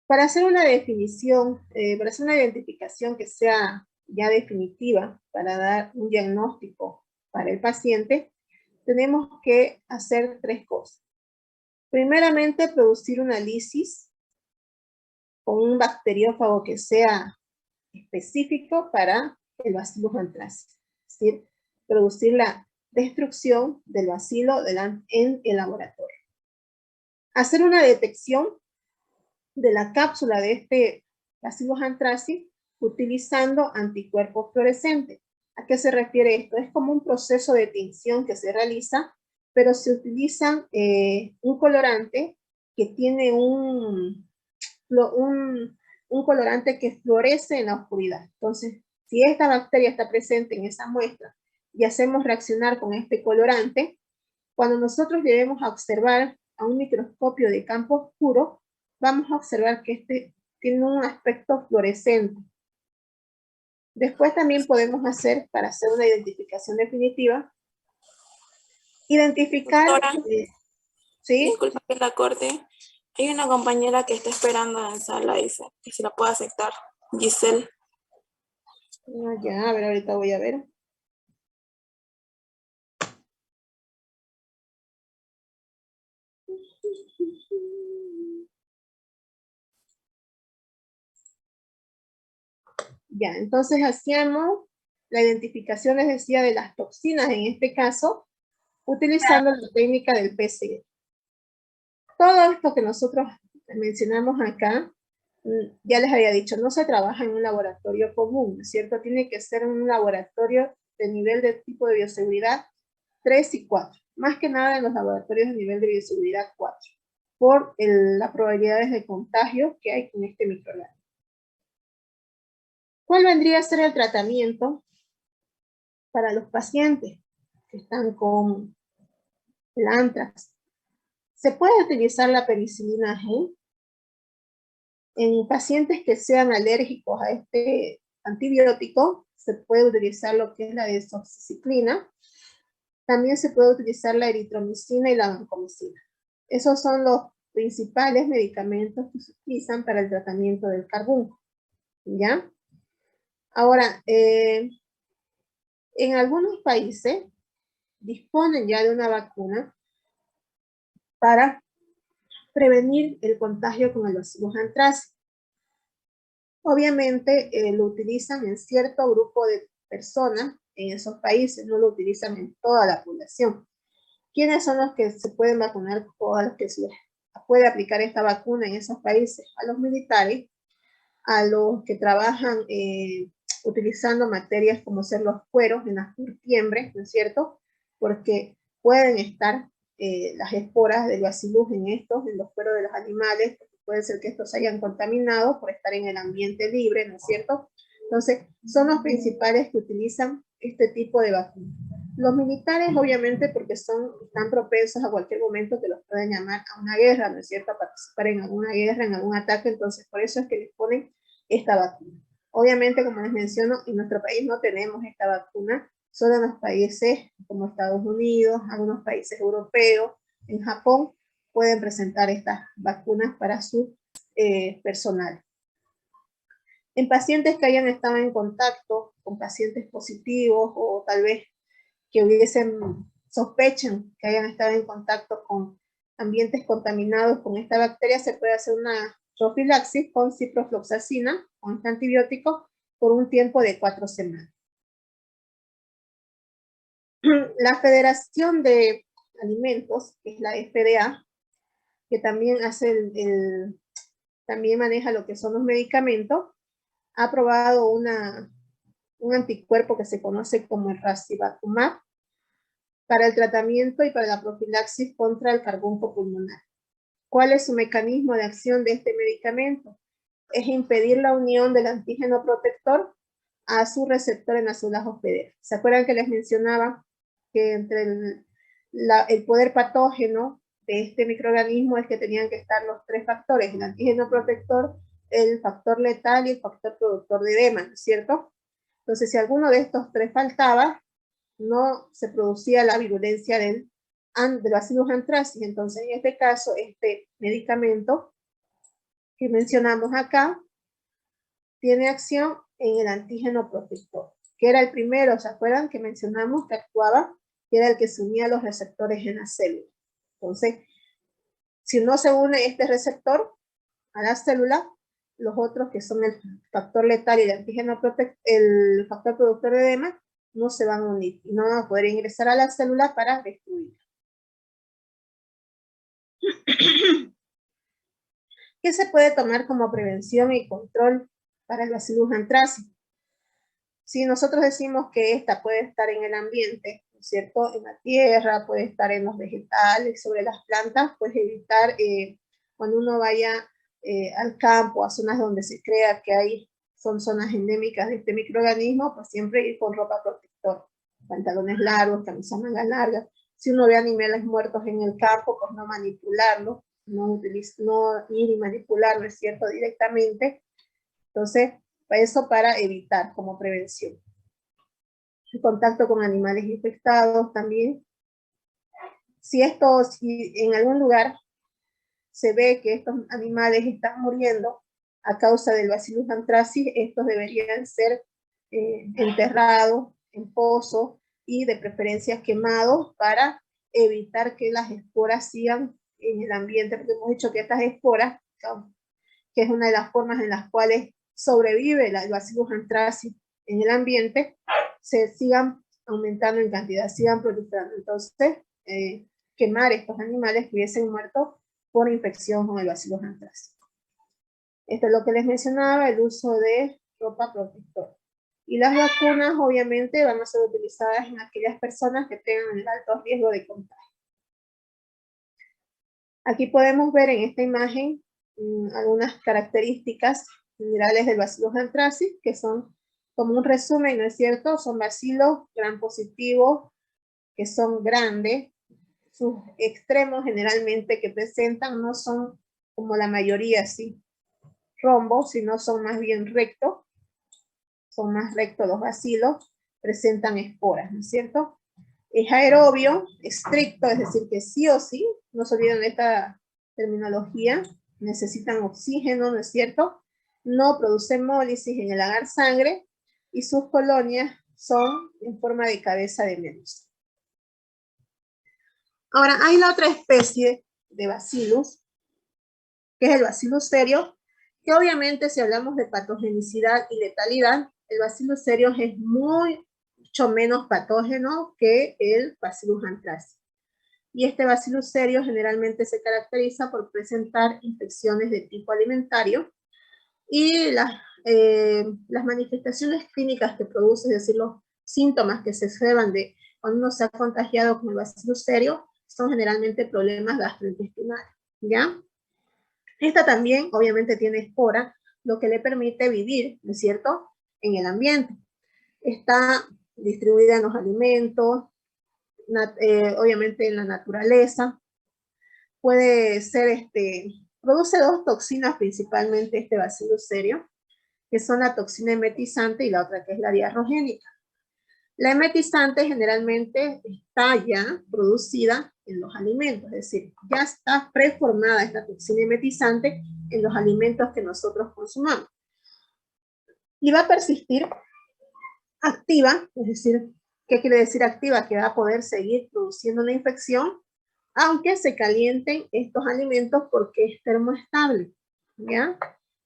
[SPEAKER 1] Para hacer una definición, para hacer una identificación que sea ya definitiva, para dar un diagnóstico para el paciente, tenemos que hacer tres cosas. Primeramente, producir una lisis con un bacteriófago que sea específico para el Bacillus anthracis. Es decir, producir la destrucción del bacilo en el laboratorio. Hacer una detección de la cápsula de este Bacillus anthracis utilizando anticuerpos fluorescentes. ¿A qué se refiere esto? Es como un proceso de tinción que se realiza, pero se utiliza un colorante que tiene un colorante que fluoresce en la oscuridad. Entonces, si esta bacteria está presente en esa muestra y hacemos reaccionar con este colorante, cuando nosotros lleguemos a observar a un microscopio de campo oscuro, vamos a observar que este tiene un aspecto fluorescente. Después también podemos hacer, para hacer una identificación definitiva, identificar...
[SPEAKER 2] Doctora,
[SPEAKER 1] ¿sí?
[SPEAKER 2] disculpa que la corte. Hay una compañera que está esperando en sala, dice, que si la puedo aceptar. Giselle.
[SPEAKER 1] Ya, a ver, ahorita voy a ver. Ya, entonces hacíamos la identificación, les decía, de las toxinas, en este caso, utilizando la técnica del PCR. Todo esto que nosotros mencionamos acá, ya les había dicho, no se trabaja en un laboratorio común, ¿no es cierto? Tiene que ser un laboratorio de nivel de tipo de bioseguridad 3 y 4. Más que nada en los laboratorios de nivel de bioseguridad 4, por las probabilidades de contagio que hay con este microorganismo. ¿Cuál vendría a ser el tratamiento para los pacientes que están con el anthrax? Se puede utilizar la penicilina G en pacientes que sean alérgicos a este antibiótico. Se puede utilizar lo que es la desoxiciclina. También se puede utilizar la eritromicina y la vancomicina. Esos son los principales medicamentos que se utilizan para el tratamiento del carbunco. ¿Ya? Ahora, en algunos países disponen ya de una vacuna para prevenir el contagio con el Bacillus anthracis. Obviamente lo utilizan en cierto grupo de personas en esos países, no lo utilizan en toda la población. ¿Quiénes son los que se pueden vacunar o a los que se les puede aplicar esta vacuna en esos países? A los militares, a los que trabajan utilizando materias como ser los cueros en las curtiembres, ¿no es cierto? Porque pueden estar las esporas del bacillus en los cueros de los animales, porque puede ser que estos se hayan contaminado por estar en el ambiente libre, ¿no es cierto? Entonces, son los principales que utilizan este tipo de vacunas. Los militares, obviamente, porque están propensos a cualquier momento que los puedan llamar a una guerra, ¿no es cierto? A participar en alguna guerra, en algún ataque, entonces por eso es que les ponen esta vacuna. Obviamente, como les menciono, en nuestro país no tenemos esta vacuna, solo en los países como Estados Unidos, algunos países europeos, en Japón, pueden presentar estas vacunas para su personal. En pacientes que hayan estado en contacto con pacientes positivos o tal vez que sospechen que hayan estado en contacto con ambientes contaminados con esta bacteria, se puede hacer una profilaxis con ciprofloxacina, con este antibiótico, por un tiempo de 4 semanas. La Federación de Alimentos, que es la FDA, que también hace también maneja lo que son los medicamentos, ha aprobado un anticuerpo que se conoce como el raxibacumab para el tratamiento y para la profilaxis contra el carbunco pulmonar. ¿Cuál es su mecanismo de acción de este medicamento? Es impedir la unión del antígeno protector a su receptor en las células hospederas. ¿Se acuerdan que les mencionaba que entre el poder patógeno de este microorganismo es que tenían que estar los 3 factores: el antígeno protector, el factor letal y el factor productor de edema, ¿no es cierto? Entonces, si alguno de estos 3 faltaba, no se producía la virulencia del Bacillus anthracis. Entonces, en este caso, este medicamento que mencionamos acá tiene acción en el antígeno protector, que era el primero, ¿se acuerdan? Que mencionamos que actuaba, que era el que se unía a los receptores en la célula. Entonces, si no se une este receptor a la célula, los otros que son el factor letal y el antígeno el factor productor de edema, no se van a unir y no van a poder ingresar a la célula para destruirla. ¿Qué se puede tomar como prevención y control para el Bacillus anthracis? Si nosotros decimos que esta puede estar en el ambiente, ¿no es cierto? En la tierra, puede estar en los vegetales, sobre las plantas, pues evitar cuando uno vaya al campo, a zonas donde se crea que son zonas endémicas de este microorganismo, pues siempre ir con ropa protectora, pantalones largos, camisas mangas largas. Si uno ve animales muertos en el campo, pues no manipularlo, no ir y manipularlo, ¿es cierto?, directamente. Entonces, eso para evitar como prevención. El contacto con animales infectados también. Si en algún lugar se ve que estos animales están muriendo a causa del Bacillus anthracis, estos deberían ser enterrados en pozos y de preferencia quemados para evitar que las esporas sigan en el ambiente, porque hemos dicho que estas esporas, que es una de las formas en las cuales sobrevive el Bacillus anthracis en el ambiente, se sigan aumentando en cantidad, sigan proliferando. Entonces, quemar estos animales que hubiesen muerto por infección con el Bacillus anthracis. Esto es lo que les mencionaba, el uso de ropa protectora. Y las vacunas, obviamente, van a ser utilizadas en aquellas personas que tengan el alto riesgo de contagio. Aquí podemos ver en esta imagen algunas características generales del Bacillus anthracis, que son como un resumen, ¿no es cierto? Son bacilos gram positivos, que son grandes. Sus extremos generalmente que presentan no son como la mayoría así rombos, sino son más bien rectos. Son más rectos los bacilos, presentan esporas, ¿no es cierto? Es aerobio, estricto, es decir, que sí o sí, no se olviden de esta terminología, necesitan oxígeno, ¿no es cierto? No producen hemólisis en el agar sangre y sus colonias son en forma de cabeza de medusa. Ahora, hay la otra especie de bacillus, que es el Bacillus cereus, que obviamente si hablamos de patogenicidad y letalidad, el Bacillus cereus es mucho menos patógeno que el Bacillus anthracis. Y este Bacillus cereus generalmente se caracteriza por presentar infecciones de tipo alimentario y las manifestaciones clínicas que produce, es decir, los síntomas que se observan de cuando uno se ha contagiado con el Bacillus cereus, son generalmente problemas gastrointestinales, ¿ya? Esta también, obviamente, tiene espora, lo que le permite vivir, ¿no es cierto?, en el ambiente. Está distribuida en los alimentos, obviamente en la naturaleza. Puede ser, produce 2 toxinas principalmente este Bacillus cereus, que son la toxina emetizante y la otra que es la diarrogénica. La emetizante generalmente está ya producida en los alimentos, es decir, ya está preformada esta toxina emetizante en los alimentos que nosotros consumamos. Y va a persistir activa, es decir, ¿qué quiere decir activa? Que va a poder seguir produciendo una infección, aunque se calienten estos alimentos porque es termoestable, ¿ya?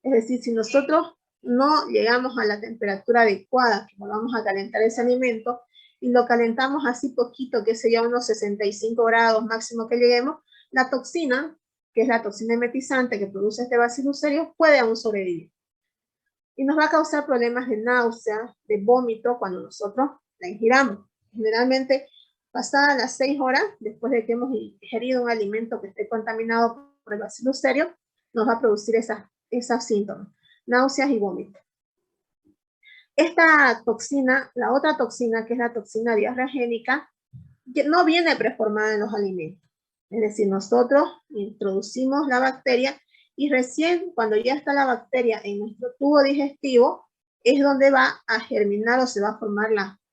[SPEAKER 1] Es decir, si nosotros no llegamos a la temperatura adecuada, que vamos a calentar ese alimento, y lo calentamos así poquito, que sería unos 65 grados máximo que lleguemos, la toxina, que es la toxina emetizante que produce este Bacillus cereus, puede aún sobrevivir. Y nos va a causar problemas de náusea, de vómito, cuando nosotros la ingiramos. Generalmente, pasadas las 6 horas, después de que hemos ingerido un alimento que esté contaminado por el Bacillus cereus, nos va a producir esos síntomas, náuseas y vómitos. Esta toxina, la otra toxina, que es la toxina diarreogénica, no viene preformada en los alimentos. Es decir, nosotros introducimos la bacteria y recién cuando ya está la bacteria en nuestro tubo digestivo, es donde va a germinar o se va a formar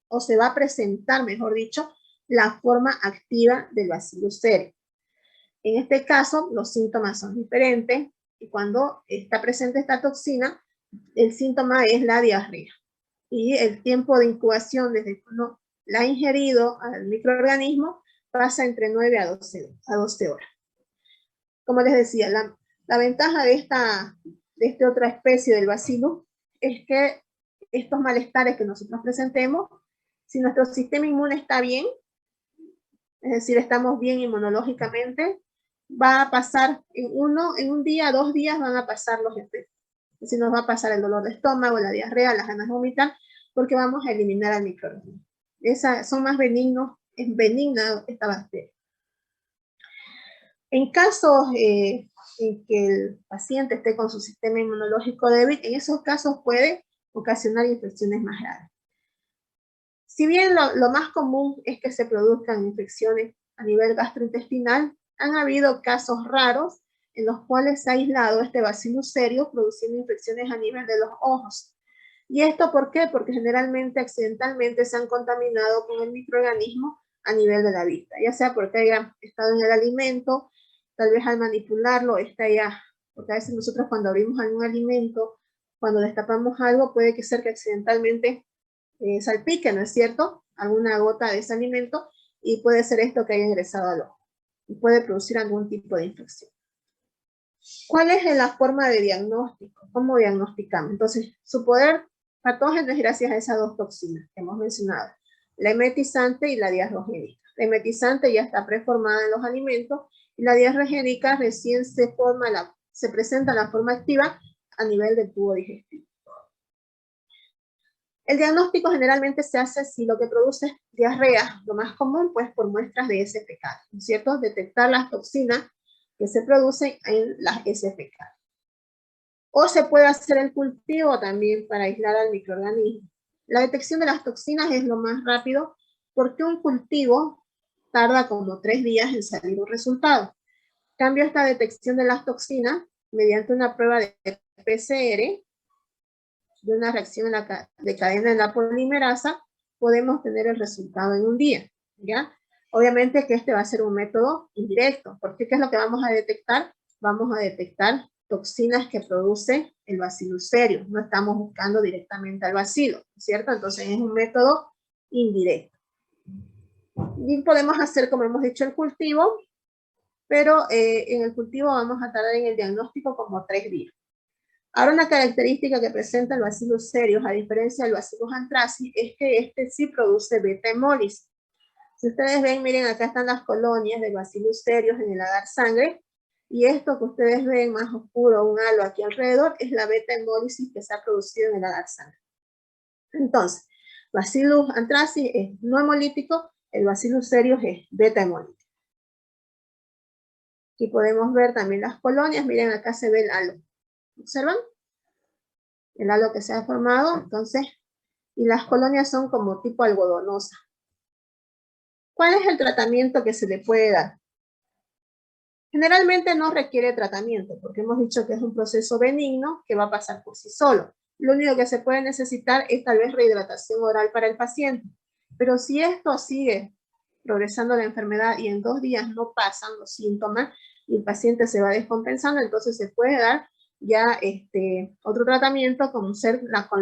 [SPEAKER 1] o se va a presentar, mejor dicho, la forma activa del Bacillus cereus. En este caso, los síntomas son diferentes y cuando está presente esta toxina, el síntoma es la diarrea. Y el tiempo de incubación desde cuando la ha ingerido al microorganismo pasa entre 9 a 12 horas. Como les decía, la ventaja de esta otra especie del bacilo es que estos malestares que nosotros presentemos, si nuestro sistema inmune está bien, es decir, estamos bien inmunológicamente, va a pasar en un día, 2 días van a pasar los efectos. Es decir, nos va a pasar el dolor de estómago, la diarrea, las ganas de vomitar, porque vamos a eliminar al microorganismo. Son más benignos, es benigna esta bacteria. En casos en que el paciente esté con su sistema inmunológico débil, en esos casos puede ocasionar infecciones más graves. Si bien lo más común es que se produzcan infecciones a nivel gastrointestinal, han habido casos raros en los cuales se ha aislado este Bacillus cereus produciendo infecciones a nivel de los ojos. ¿Y esto por qué? Porque generalmente, accidentalmente, se han contaminado con el microorganismo a nivel de la vista, ya sea porque haya estado en el alimento, tal vez al manipularlo está ya, porque a veces nosotros cuando abrimos algún alimento, cuando destapamos algo, puede que ser que accidentalmente salpique, ¿no es cierto?, alguna gota de ese alimento, y puede ser esto que haya ingresado al ojo, y puede producir algún tipo de infección. ¿Cuál es la forma de diagnóstico? ¿Cómo diagnosticamos? Entonces, su poder patógeno es gracias a esas dos toxinas que hemos mencionado, la emetizante y la diarreogénica. La emetizante ya está preformada en los alimentos y la diarreogénica recién se presenta la forma activa a nivel del tubo digestivo. El diagnóstico generalmente se hace si lo que produce es diarrea, lo más común, pues por muestras de heces fecales, ¿no es cierto? Detectar las toxinas que se producen en las heces fecales. O se puede hacer el cultivo también para aislar al microorganismo. La detección de las toxinas es lo más rápido porque un cultivo tarda como 3 días en salir un resultado. En cambio, esta detección de las toxinas, mediante una prueba de PCR, de una reacción de cadena en la polimerasa, podemos tener el resultado en un día, ¿ya? Obviamente que este va a ser un método indirecto, porque ¿qué es lo que vamos a detectar? Vamos a detectar toxinas que produce el Bacillus cereus, no estamos buscando directamente al bacilo, ¿cierto? Entonces es un método indirecto. Y podemos hacer, como hemos dicho, el cultivo, pero en el cultivo vamos a tardar en el diagnóstico como 3 días. Ahora, una característica que presenta el Bacillus cereus, a diferencia del Bacillus anthracis, es que este sí produce beta-hemólisis. Si ustedes ven, miren, acá están las colonias de Bacillus cereus en el agar sangre, y esto que ustedes ven más oscuro, un halo aquí alrededor, es la beta-hemólisis que se ha producido en el agar sangre. Entonces, Bacillus anthracis es no hemolítico, el Bacillus cereus es beta-hemolítico. Aquí podemos ver también las colonias, miren, acá se ve el halo. ¿Observan? El halo que se ha formado, entonces, y las colonias son como tipo algodonosa. ¿Cuál es el tratamiento que se le puede dar? Generalmente no requiere tratamiento, porque hemos dicho que es un proceso benigno que va a pasar por sí solo. Lo único que se puede necesitar es tal vez rehidratación oral para el paciente. Pero si esto sigue progresando la enfermedad y en 2 días no pasan los síntomas y el paciente se va descompensando, entonces se puede dar ya otro tratamiento con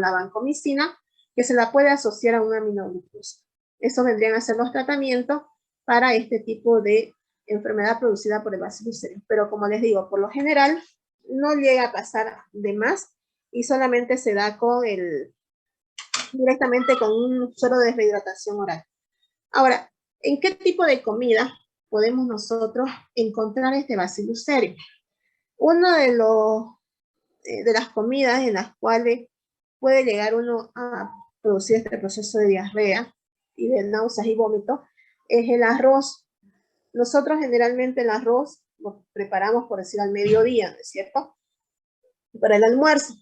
[SPEAKER 1] la vancomicina, que se la puede asociar a una aminoglucosa. Esos vendrían a ser los tratamientos para este tipo de enfermedad producida por el Bacillus cereus. Pero como les digo, por lo general no llega a pasar de más y solamente se da directamente con un suero de deshidratación oral. Ahora, ¿en qué tipo de comida podemos nosotros encontrar este Bacillus cereus? Uno de las comidas en las cuales puede llegar uno a producir este proceso de diarrea y de náuseas y vómitos es el arroz. Nosotros generalmente el arroz lo preparamos, por decir, al mediodía, ¿no es cierto? Para el almuerzo.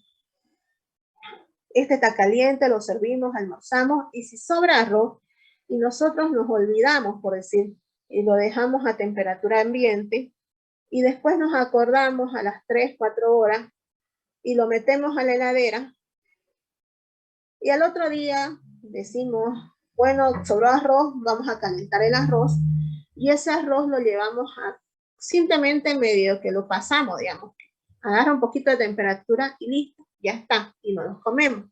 [SPEAKER 1] Este está caliente, lo servimos, almorzamos, y si sobra arroz y nosotros nos olvidamos, por decir, y lo dejamos a temperatura ambiente, y después nos acordamos a las 3, 4 horas, y lo metemos a la heladera, y al otro día decimos, bueno, sobró arroz, vamos a calentar el arroz, y ese arroz lo llevamos a simplemente medio que lo pasamos, digamos, agarra un poquito de temperatura y listo, ya está, y nos los comemos.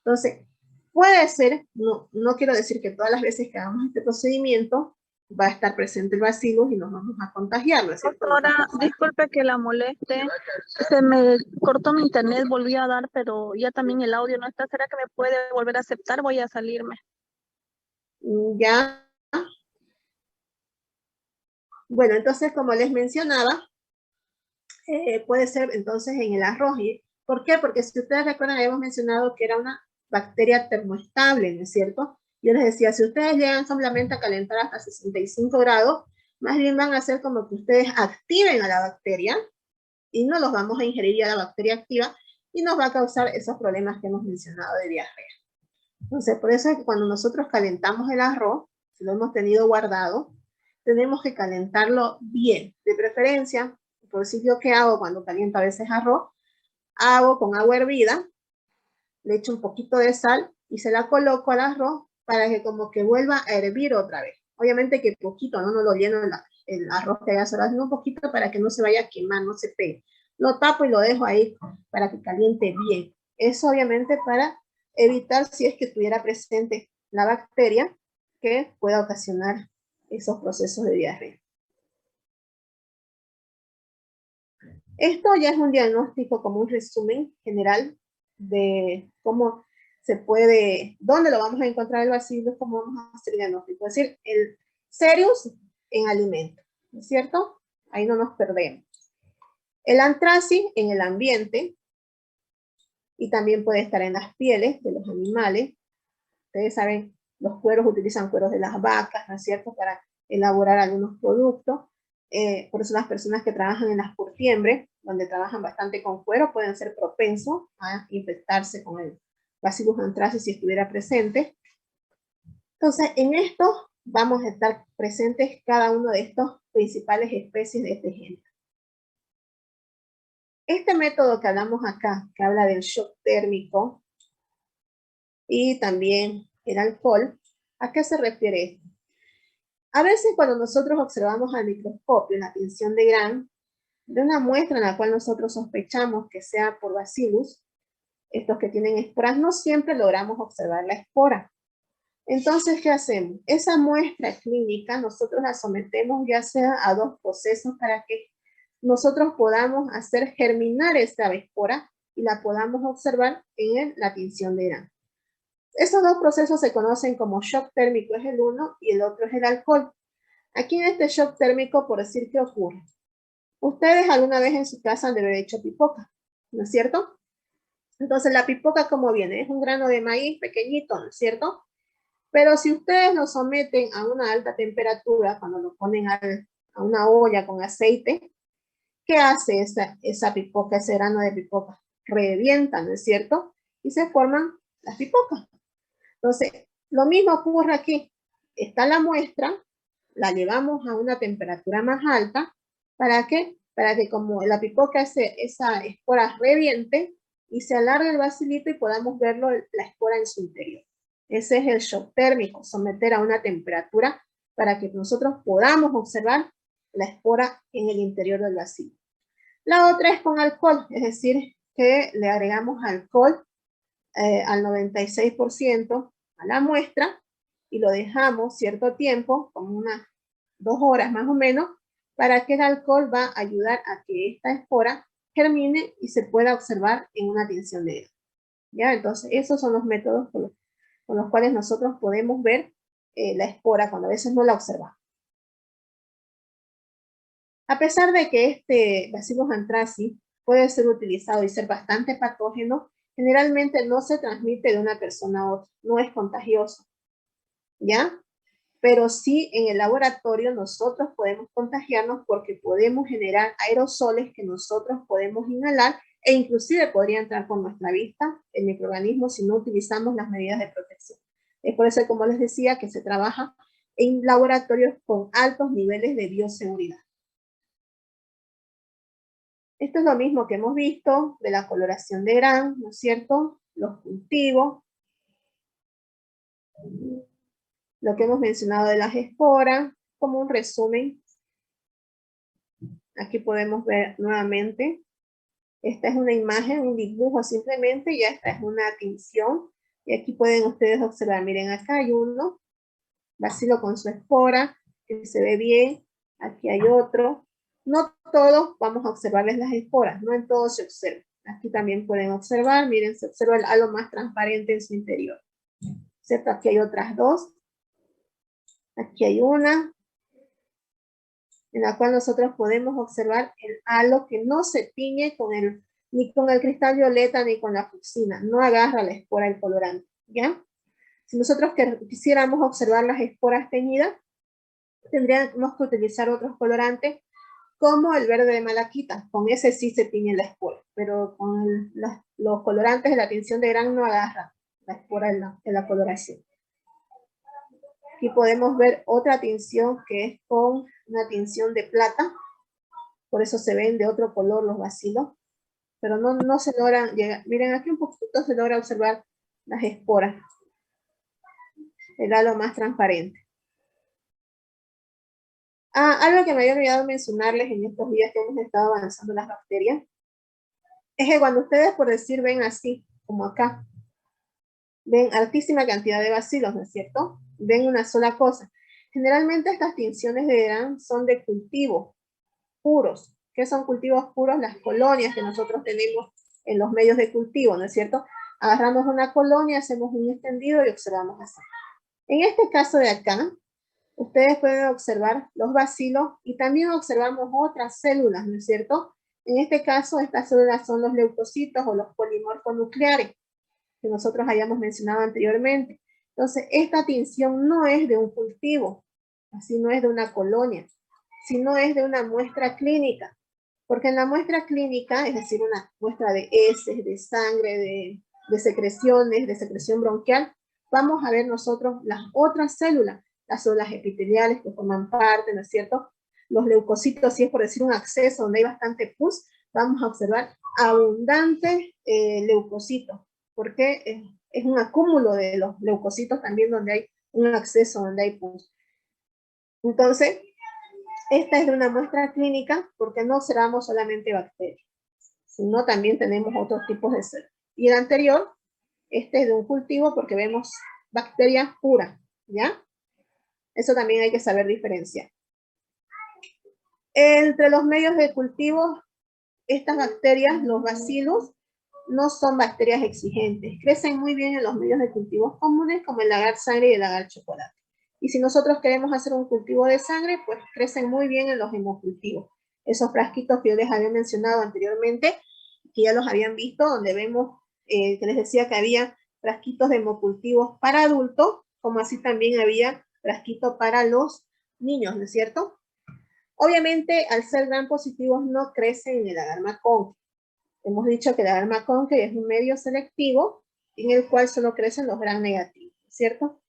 [SPEAKER 1] Entonces, puede ser, no quiero decir que todas las veces que hagamos este procedimiento va a estar presente el bacillus y nos vamos a contagiar, ¿no es cierto?
[SPEAKER 3] Doctora, disculpe que la moleste, se me cortó mi internet, volví a dar, pero ya también el audio no está. ¿Será que me puede volver a aceptar? Voy a salirme.
[SPEAKER 1] Ya. Bueno, entonces, como les mencionaba, puede ser entonces en el arroz. ¿Por qué? Porque si ustedes recuerdan, habíamos mencionado que era una bacteria termoestable, ¿no es cierto? Yo les decía, si ustedes llegan solamente a calentar hasta 65 grados, más bien van a hacer como que ustedes activen a la bacteria y no los vamos a ingerir ya la bacteria activa y nos va a causar esos problemas que hemos mencionado de diarrea. Entonces, por eso es que cuando nosotros calentamos el arroz, si lo hemos tenido guardado, tenemos que calentarlo bien. De preferencia, por decir yo qué hago cuando caliento a veces arroz, hago con agua hervida, le echo un poquito de sal y se la coloco al arroz para que como que vuelva a hervir otra vez. Obviamente que poquito, no lo lleno el arroz que haya solo, sino un poquito para que no se vaya a quemar, no se pegue. Lo tapo y lo dejo ahí para que caliente bien. Eso obviamente para evitar si es que tuviera presente la bacteria que pueda ocasionar esos procesos de diarrea. Esto ya es un diagnóstico como un resumen general de cómo se puede, dónde lo vamos a encontrar el bacillus, cómo vamos a hacer el diagnóstico. Es decir, el cereus en alimento, ¿no es cierto? Ahí no nos perdemos. El anthracis en el ambiente, y también puede estar en las pieles de los animales. Ustedes saben, los cueros utilizan cueros de las vacas, ¿no es cierto?, para elaborar algunos productos. Por eso las personas que trabajan en las curtiembres, donde trabajan bastante con cuero, pueden ser propensos a infectarse con el Bacillus anthracis si estuviera presente. Entonces, en esto vamos a estar presentes cada uno de estos principales especies de este género. Este método que hablamos acá, que habla del shock térmico y también el alcohol, ¿a qué se refiere esto? A veces cuando nosotros observamos al microscopio la tinción de Gram, de una muestra en la cual nosotros sospechamos que sea por bacillus, estos que tienen esporas, no siempre logramos observar la espora. Entonces, ¿qué hacemos? Esa muestra clínica nosotros la sometemos ya sea a 2 procesos para que nosotros podamos hacer germinar esta espora y la podamos observar en la tinción de Gram. Esos 2 procesos se conocen como shock térmico, es el uno, y el otro es el alcohol. Aquí en este shock térmico, por decir, ¿qué ocurre? Ustedes alguna vez en su casa han de haber hecho pipoca, ¿no es cierto? Entonces, la pipoca, ¿cómo viene? Es un grano de maíz pequeñito, ¿no es cierto? Pero si ustedes lo someten a una alta temperatura, cuando lo ponen a una olla con aceite, ¿qué hace esa pipoca, ese grano de pipoca? Revienta, ¿no es cierto? Y se forman las pipocas. Entonces, lo mismo ocurre aquí. Está la muestra, la llevamos a una temperatura más alta. ¿Para qué? Para que como la pipoca, esa espora reviente y se alargue el bacilito y podamos verlo, la espora en su interior. Ese es el shock térmico, someter a una temperatura para que nosotros podamos observar la espora en el interior del bacilo. La otra es con alcohol, es decir, que le agregamos alcohol al 96% a la muestra y lo dejamos cierto tiempo, como unas 2 horas más o menos, para que el alcohol va a ayudar a que esta espora germine y se pueda observar en una tinción de grano. ¿Ya? Entonces, esos son los métodos con los cuales nosotros podemos ver la espora cuando a veces no la observamos. A pesar de que este Bacillus anthracis puede ser utilizado y ser bastante patógeno, generalmente no se transmite de una persona a otra, no es contagioso, ¿ya? Pero sí en el laboratorio nosotros podemos contagiarnos porque podemos generar aerosoles que nosotros podemos inhalar e inclusive podría entrar por nuestra vista el microorganismo si no utilizamos las medidas de protección. Es por eso, como les decía, que se trabaja en laboratorios con altos niveles de bioseguridad. Esto es lo mismo que hemos visto de la coloración de Gram, ¿no es cierto? Los cultivos, lo que hemos mencionado de las esporas, como un resumen. Aquí podemos ver nuevamente. Esta es una imagen, un dibujo simplemente, y esta es una tinción. Y aquí pueden ustedes observar, miren, acá hay uno, bacilo con su espora, que se ve bien. Aquí hay otro. No todos vamos a observarles las esporas, no en todos se observa. Aquí también pueden observar, miren, se observa el halo más transparente en su interior. ¿Cierto? Aquí hay otras dos. Aquí hay una, en la cual nosotros podemos observar el halo que no se tiñe con ni con el cristal violeta ni con la fucsina, no agarra la espora el colorante, ¿ya? Si nosotros quisiéramos observar las esporas teñidas, tendríamos que utilizar otros colorantes como el verde de malaquita, con ese sí se tiñe la espora, pero con los colorantes de la tinción de Gram no agarra la espora en la coloración. Aquí podemos ver otra tinción que es con una tinción de plata, por eso se ven de otro color los bacilos, pero no se logra llegar. Miren, aquí un poquito se logra observar las esporas, el halo más transparente. Algo que me había olvidado mencionarles en estos días que hemos estado avanzando las bacterias, es que cuando ustedes, por decir, ven así, como acá, ven altísima cantidad de bacilos, ¿no es cierto? Ven una sola cosa. Generalmente estas tinciones de Gram son de cultivos puros. ¿Qué son cultivos puros? Las colonias que nosotros tenemos en los medios de cultivo, ¿no es cierto? Agarramos una colonia, hacemos un extendido y observamos así. En este caso de acá, ustedes pueden observar los bacilos y también observamos otras células, ¿no es cierto? En este caso, estas células son los leucocitos o los polimorfonucleares que nosotros hayamos mencionado anteriormente. Entonces, esta tinción no es de un cultivo, así no es de una colonia, sino es de una muestra clínica. Porque en la muestra clínica, es decir, una muestra de heces, de sangre, de secreciones, de secreción bronquial, vamos a ver nosotros las otras células, las células epiteliales que forman parte, ¿no es cierto? Los leucocitos, si es por decir un acceso donde hay bastante pus, vamos a observar abundantes leucocitos, porque es un acúmulo de los leucocitos también donde hay un acceso, donde hay pus. Entonces, esta es de una muestra clínica porque no observamos solamente bacterias, sino también tenemos otros tipos de células. Y el anterior, este es de un cultivo porque vemos bacterias puras, ¿ya? Eso también hay que saber diferenciar. Entre los medios de cultivo, estas bacterias, los bacilos, no son bacterias exigentes. Crecen muy bien en los medios de cultivos comunes como el agar sangre y el agar chocolate. Y si nosotros queremos hacer un cultivo de sangre, pues crecen muy bien en los hemocultivos. Esos frasquitos que yo les había mencionado anteriormente, que ya los habían visto, donde vemos que les decía que había frasquitos de hemocultivos para adultos, como así también había frasquitos para los niños, ¿no es cierto? Obviamente, al ser Gram positivos, no crecen en el agar macón. Hemos dicho que el agar macón es un medio selectivo en el cual solo crecen los Gram negativos, ¿cierto?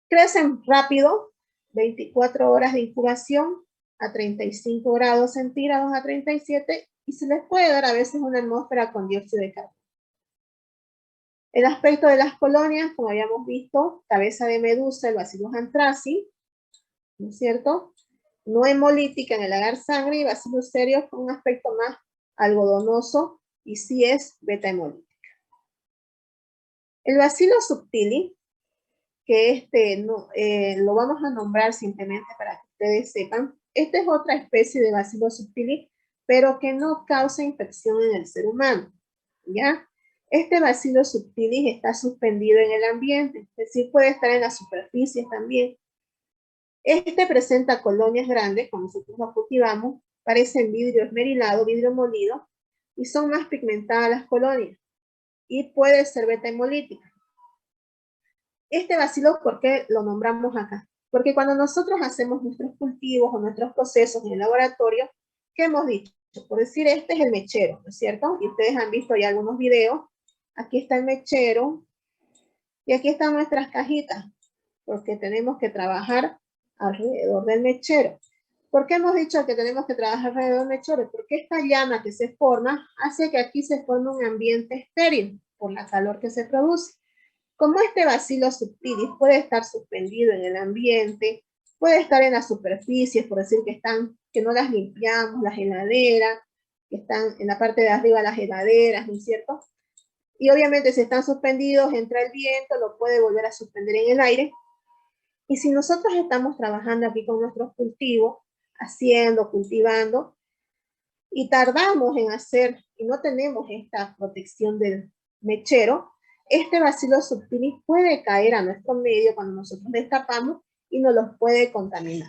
[SPEAKER 1] Crecen rápido, 24 horas de incubación a 35 grados centígrados a 37, y se les puede dar a veces una atmósfera con dióxido de carbono. El aspecto de las colonias, como habíamos visto, cabeza de medusa, el Bacillus anthracis, ¿no es cierto? No hemolítica en el agar sangre y Bacillus cereus con un aspecto más algodonoso y sí es beta hemolítica. El Bacillus subtilis, que lo vamos a nombrar simplemente para que ustedes sepan, esta es otra especie de Bacillus subtilis, pero que no causa infección en el ser humano, ¿ya? Este Bacillus subtilis está suspendido en el ambiente, es decir, puede estar en las superficies también. Este presenta colonias grandes, cuando nosotros lo cultivamos, parecen vidrio esmerilado, vidrio molido, y son más pigmentadas las colonias, y puede ser beta hemolítica. Este bacilo, ¿por qué lo nombramos acá? Porque cuando nosotros hacemos nuestros cultivos o nuestros procesos en el laboratorio, ¿qué hemos dicho? Por decir, este es el mechero, ¿no es cierto? Y ustedes han visto ya algunos videos. Aquí está el mechero y aquí están nuestras cajitas, porque tenemos que trabajar alrededor del mechero. ¿Por qué hemos dicho que tenemos que trabajar alrededor del mechero? Porque esta llama que se forma hace que aquí se forme un ambiente estéril por la calor que se produce. Como este Bacillus subtilis puede estar suspendido en el ambiente, puede estar en las superficies, por decir que no las limpiamos, las heladeras, que están en la parte de arriba las heladeras, ¿no es cierto? Y obviamente si están suspendidos, entra el viento, lo puede volver a suspender en el aire. Y si nosotros estamos trabajando aquí con nuestros cultivos, cultivando, y tardamos en hacer, y no tenemos esta protección del mechero, este Bacillus subtilis puede caer a nuestro medio cuando nosotros destapamos y nos los puede contaminar.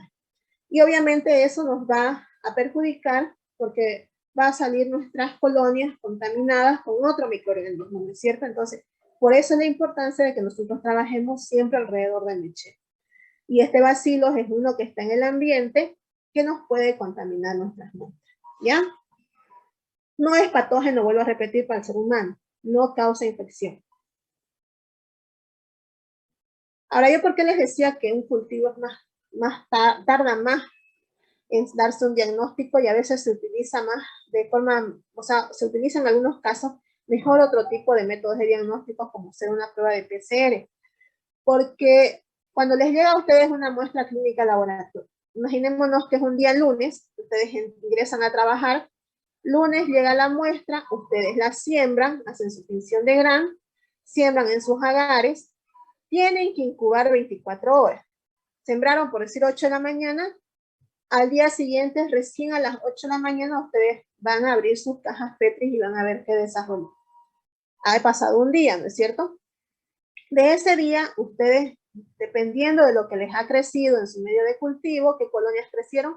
[SPEAKER 1] Y obviamente eso nos va a perjudicar porque va a salir nuestras colonias contaminadas con otro microorganismo, ¿no es cierto? Entonces, por eso es la importancia de que nosotros trabajemos siempre alrededor del mechero. Y este bacillus es uno que está en el ambiente que nos puede contaminar nuestras muestras, ¿ya? No es patógeno, vuelvo a repetir, para el ser humano. No causa infección. Ahora, ¿yo por qué les decía que un cultivo tarda más en darse un diagnóstico y a veces se utiliza más de forma, o sea, se utiliza en algunos casos mejor otro tipo de métodos de diagnóstico como ser una prueba de PCR? Porque cuando les llega a ustedes una muestra clínica al laboratorio, imaginémonos que es un día lunes, ustedes ingresan a trabajar, lunes llega la muestra, ustedes la siembran, hacen su tinción de gran, siembran en sus agares, tienen que incubar 24 horas. Sembraron, por decir, 8 de la mañana, al día siguiente, recién a las 8 de la mañana, ustedes van a abrir sus cajas Petri y van a ver qué desarrollo. Ha pasado un día, ¿no es cierto? De ese día, ustedes, dependiendo de lo que les ha crecido en su medio de cultivo, qué colonias crecieron,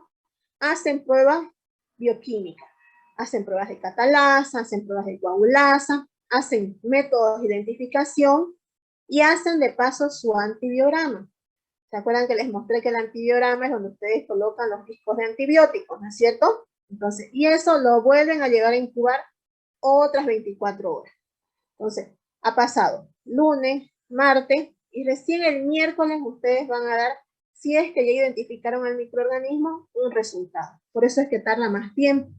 [SPEAKER 1] hacen pruebas bioquímicas. Hacen pruebas de catalasa, hacen pruebas de coagulasa, hacen métodos de identificación y hacen de paso su antibiograma. ¿Se acuerdan que les mostré que el antibiograma es donde ustedes colocan los discos de antibióticos, ¿no es cierto? Entonces, y eso lo vuelven a llevar a incubar otras 24 horas. Entonces, ha pasado lunes, martes, y recién el miércoles ustedes van a dar, si es que ya identificaron al microorganismo, un resultado. Por eso es que tarda más tiempo.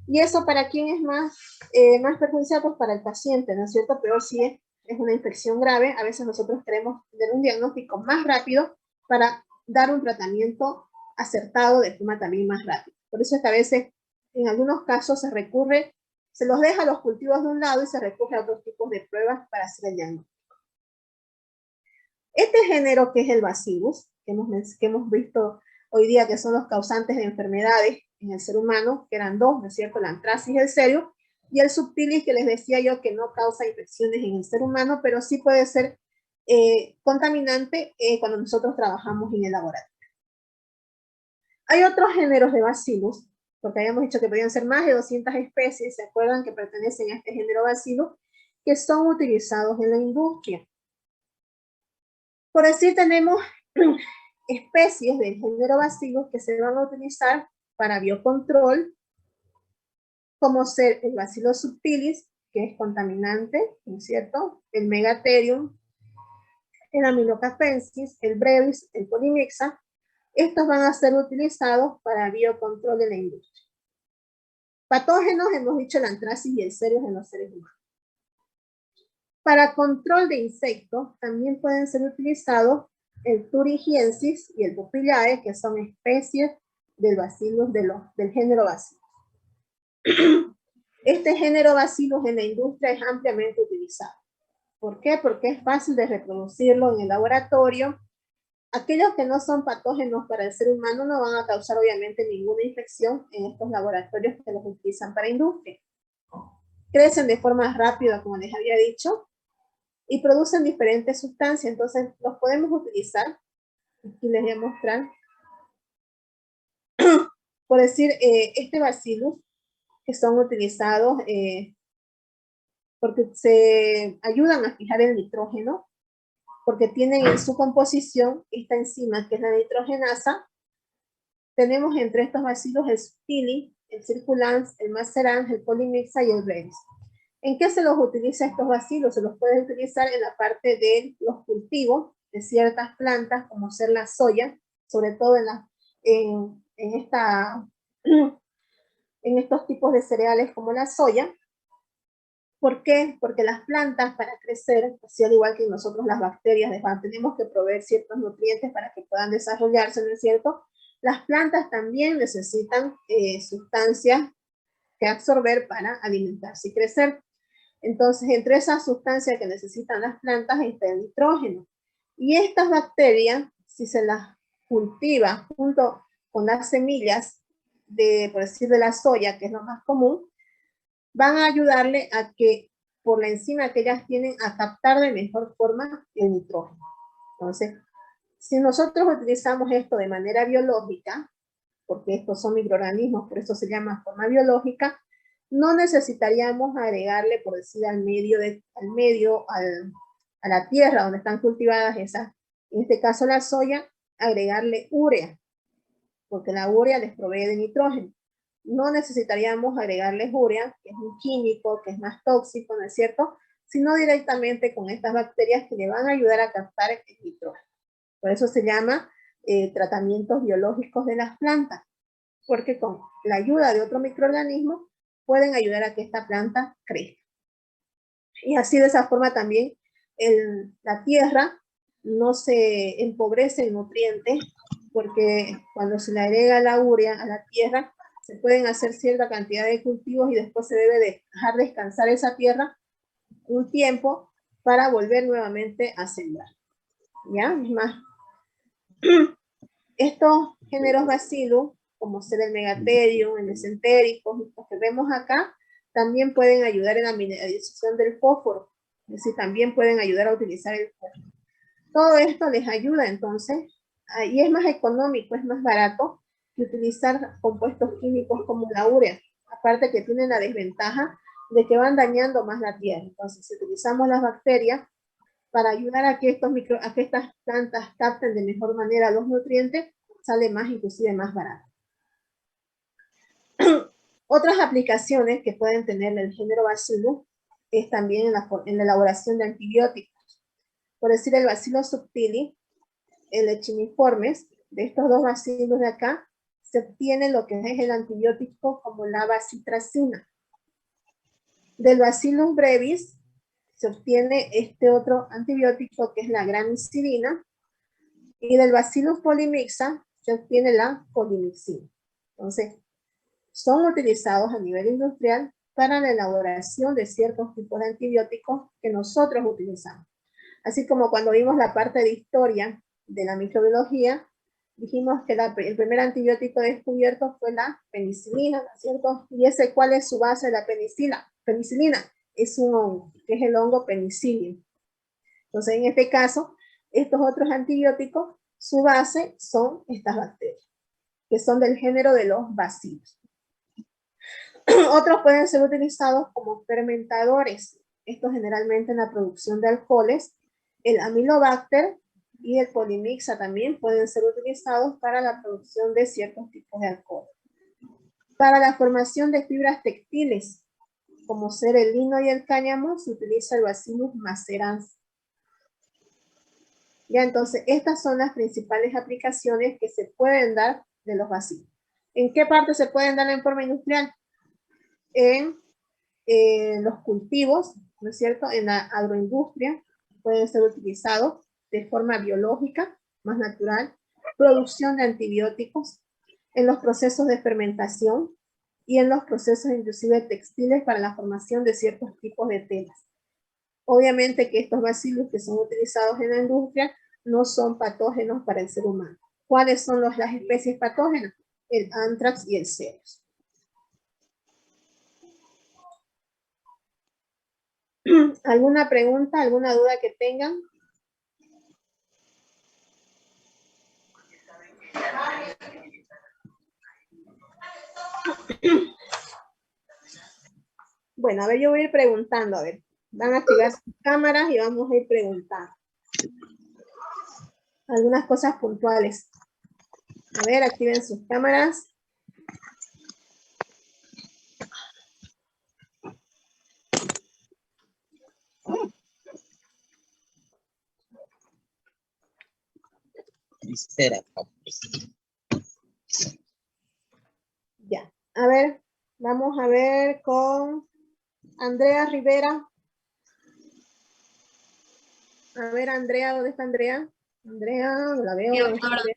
[SPEAKER 1] Y eso para quién es más perjudicial, pues para el paciente, ¿no es cierto? Peor si es una infección grave, a veces nosotros queremos tener un diagnóstico más rápido para dar un tratamiento acertado de forma también más rápida. Por eso es que a veces, en algunos casos, se los deja los cultivos de un lado y se recurre a otros tipos de pruebas para hacer el diagnóstico. Este género que es el Bacillus, que hemos visto hoy día que son los causantes de enfermedades en el ser humano, que eran dos, ¿no es cierto? La antracis y el cereus, y el subtilis que les decía yo que no causa infecciones en el ser humano, pero sí puede ser contaminante cuando nosotros trabajamos en el laboratorio. Hay otros géneros de Bacillus, porque habíamos dicho que podían ser más de 200 especies, ¿se acuerdan? Que pertenecen a este género Bacillus, que son utilizados en la industria. Por decir, tenemos especies del género Bacillus que se van a utilizar para biocontrol, como ser el Bacillus subtilis, que es contaminante, ¿no es cierto? El Megatherium, el Amilocaphensis, el Brevis, el Polimixa. Estos van a ser utilizados para biocontrol de la industria. Patógenos, hemos dicho la antracis y el cereus en los seres humanos. Para control de insectos, también pueden ser utilizados el Thuringiensis y el Pupillae, que son especies del Bacillus del género Bacillus. Este género Bacillus en la industria es ampliamente utilizado. ¿Por qué? Porque es fácil de reproducirlo en el laboratorio. Aquellos que no son patógenos para el ser humano no van a causar obviamente ninguna infección en estos laboratorios que los utilizan para industria. Crecen de forma rápida, como les había dicho, y producen diferentes sustancias, entonces los podemos utilizar. Aquí les voy a mostrar. Por decir, este bacillus, que son utilizados porque se ayudan a fijar el nitrógeno, porque tienen en su composición esta enzima que es la nitrogenasa. Tenemos entre estos bacillus el subtili, el circulans, el macerans, el polymixa y el brevis. ¿En qué se los utiliza estos bacillus? Se los puede utilizar en la parte de los cultivos de ciertas plantas, como ser la soya, sobre todo en estos tipos de cereales como la soya. ¿Por qué? Porque las plantas para crecer, así al igual que nosotros las bacterias, tenemos que proveer ciertos nutrientes para que puedan desarrollarse, ¿no es cierto? Las plantas también necesitan sustancias que absorber para alimentarse y crecer. Entonces, entre esas sustancias que necesitan las plantas está el nitrógeno. Y estas bacterias, si se las cultiva junto con las semillas por decir, de la soya, que es lo más común, van a ayudarle a que, por la enzima que ellas tienen, a captar de mejor forma el nitrógeno. Entonces, si nosotros utilizamos esto de manera biológica, porque estos son microorganismos, por eso se llama forma biológica, no necesitaríamos agregarle, por decir, a la tierra donde están cultivadas esas, en este caso la soya, agregarle urea, porque la urea les provee de nitrógeno. No necesitaríamos agregarles urea, que es un químico, que es más tóxico, ¿no es cierto? Sino directamente con estas bacterias que le van a ayudar a captar el nitrógeno. Por eso se llama tratamientos biológicos de las plantas, porque con la ayuda de otro microorganismo pueden ayudar a que esta planta crezca. Y así de esa forma también la tierra no se empobrece en nutrientes, porque cuando se le agrega la urea a la tierra, se pueden hacer cierta cantidad de cultivos y después se debe dejar descansar esa tierra un tiempo para volver nuevamente a sembrar. ¿Ya? Es más, estos géneros bacillus, como ser el megatherium, el mesenterico, los que vemos acá, también pueden ayudar en la mineralización del fósforo, es decir, también pueden ayudar a utilizar el fósforo. Todo esto les ayuda entonces, y es más económico, es más barato que utilizar compuestos químicos como la urea, aparte que tienen la desventaja de que van dañando más la tierra. Entonces, si utilizamos las bacterias para ayudar a que estas plantas capten de mejor manera los nutrientes, sale más, inclusive más barato. Otras aplicaciones que pueden tener el género Bacillus es también en la elaboración de antibióticos. Por decir, el Bacillus subtili, el echiniformes, de estos dos bacillus de acá, se obtiene lo que es el antibiótico como la bacitracina. Del Bacillus brevis se obtiene este otro antibiótico que es la granicilina, y del Bacillus polymixa se obtiene la polimixina. Entonces, son utilizados a nivel industrial para la elaboración de ciertos tipos de antibióticos que nosotros utilizamos. Así como cuando vimos la parte de historia de la microbiología, dijimos que el primer antibiótico descubierto fue la penicilina, ¿no es cierto? ¿Y cuál es su base de la penicilina? Es un hongo, que es el hongo Penicillium. Entonces, en este caso, estos otros antibióticos, su base son estas bacterias, que son del género de los bacilos. Otros pueden ser utilizados como fermentadores. Esto generalmente en la producción de alcoholes. El Amylobacter y el Polymixa también pueden ser utilizados para la producción de ciertos tipos de alcohol. Para la formación de fibras textiles, como ser el lino y el cáñamo, se utiliza el Bacillus macerans. Ya, entonces, estas son las principales aplicaciones que se pueden dar de los bacillus. ¿En qué parte se pueden dar en forma industrial? En los cultivos, ¿no es cierto? En la agroindustria pueden ser utilizados de forma biológica, más natural, producción de antibióticos, en los procesos de fermentación y en los procesos inclusive textiles para la formación de ciertos tipos de telas. Obviamente que estos bacilos que son utilizados en la industria no son patógenos para el ser humano. ¿Cuáles son las especies patógenas? El anthrax y el cereus. ¿Alguna pregunta, alguna duda que tengan? Bueno, a ver, yo voy a ir preguntando, a ver. Van a activar sus cámaras y vamos a ir preguntando. Algunas cosas puntuales. A ver, activen sus cámaras. Ya, a ver, vamos a ver con Andrea Rivera. A ver, Andrea, ¿dónde está Andrea? Andrea, no la veo. ¿Dónde está Andrea?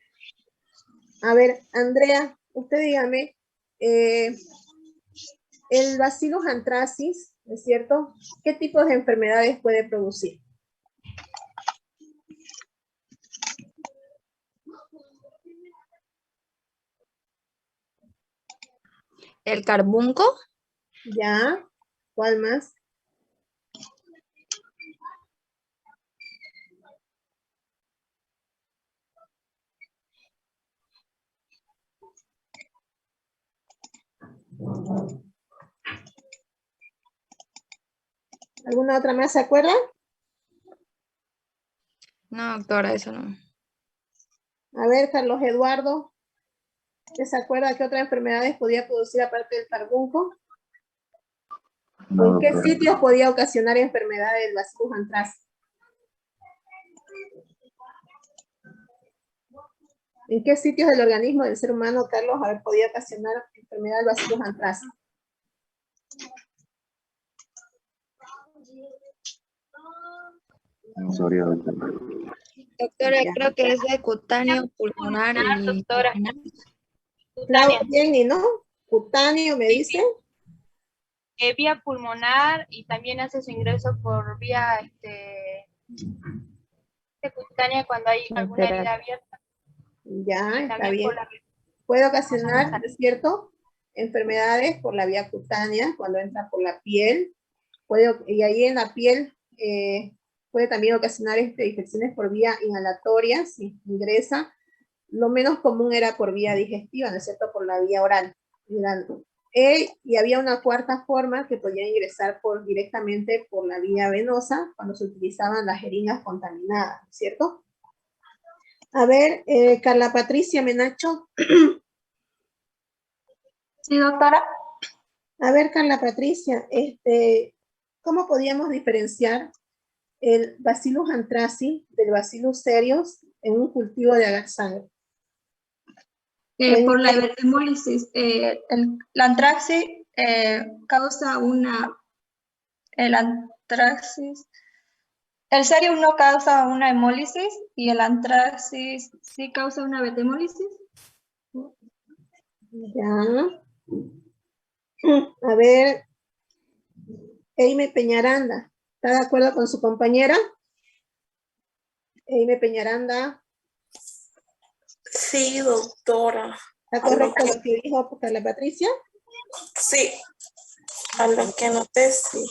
[SPEAKER 1] A ver, Andrea, usted dígame, el Bacillus anthracis, ¿es cierto? ¿Qué tipos de enfermedades puede producir?
[SPEAKER 4] El carbunco.
[SPEAKER 1] Ya, ¿cuál más? ¿Alguna otra más se acuerda?
[SPEAKER 4] No, doctora, eso no.
[SPEAKER 1] A ver, Carlos Eduardo, ¿usted se acuerda qué otras enfermedades podía producir aparte del carbunco? ¿O en qué sitios podía ocasionar enfermedades del Bacillus anthracis? ¿En qué sitios del organismo del ser humano, Carlos, podía ocasionar enfermedad del Bacillus anthracis?
[SPEAKER 5] No sabría.
[SPEAKER 4] Doctora, creo que es de cutáneo, pulmonar y...
[SPEAKER 6] Doctora.
[SPEAKER 1] Claudia, Jenny, ¿no? Cutáneo, me dice.
[SPEAKER 6] Vía pulmonar y también hace su ingreso por vía cutánea cuando hay alguna herida abierta.
[SPEAKER 1] Ya, está
[SPEAKER 6] También
[SPEAKER 1] bien.
[SPEAKER 6] por la...
[SPEAKER 1] Puede ocasionar, ¿es cierto? Enfermedades por la vía cutánea, cuando entra por la piel. Y ahí en la piel puede también ocasionar infecciones por vía inhalatoria, si ingresa. Lo menos común era por vía digestiva, ¿no es cierto? Por la vía oral. Y había una cuarta forma que podía ingresar directamente por la vía venosa cuando se utilizaban las jeringas contaminadas, ¿no es cierto? A ver, Carla Patricia Menacho.
[SPEAKER 3] Sí, doctora.
[SPEAKER 1] A ver, Carla Patricia, ¿cómo podíamos diferenciar el Bacillus anthracis del Bacillus cereus en un cultivo de agar-sangre?
[SPEAKER 7] Por la hemólisis, la antraxis causa el cereus no causa una hemólisis y el antraxis sí causa una beta-hemólisis.
[SPEAKER 1] Ya. A ver, Eime Peñaranda, ¿está de acuerdo con su compañera? Eime Peñaranda.
[SPEAKER 2] Sí, doctora.
[SPEAKER 1] ¿Está correcto lo que dijo Carla Patricia?
[SPEAKER 2] Sí, a lo que noté, sí.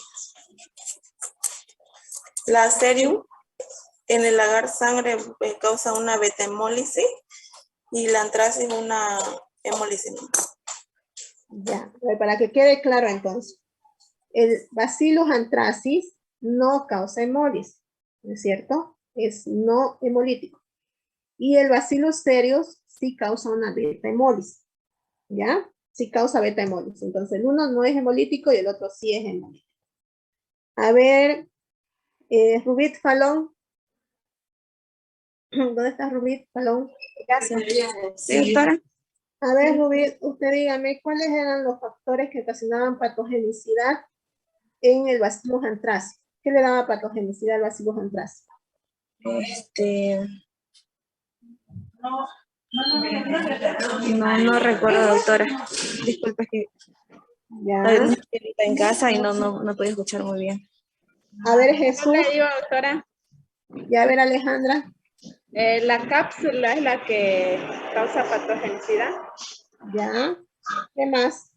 [SPEAKER 2] La cereus en el agar sangre causa una beta-hemólisis y la antracis una hemólisis.
[SPEAKER 1] Ya, a ver, para que quede claro entonces. El Bacillus anthracis no causa hemólisis, ¿no es cierto? Es no hemolítico. Y el Bacillus cereus sí causa una beta-hemólisis, ¿ya? Sí causa beta-hemólisis. Entonces el uno no es hemolítico y el otro sí es hemolítico. A ver, Rubit Falón. ¿Dónde está Rubit Falón?
[SPEAKER 4] Sí, doctora.
[SPEAKER 1] A ver, Rubit, usted dígame, ¿cuáles eran los factores que ocasionaban patogenicidad en el Bacillus anthracis? ¿Qué le daba patogenicidad al Bacillus anthracis?
[SPEAKER 4] No recuerdo, doctora. Disculpe, es que
[SPEAKER 1] Ya.
[SPEAKER 4] estoy en casa y no puedo escuchar muy bien.
[SPEAKER 1] A ver, Jesús.
[SPEAKER 5] Le digo, doctora,
[SPEAKER 1] Ya, a ver, Alejandra.
[SPEAKER 5] la cápsula es la que causa patogenicidad.
[SPEAKER 1] Ya. ¿Qué más?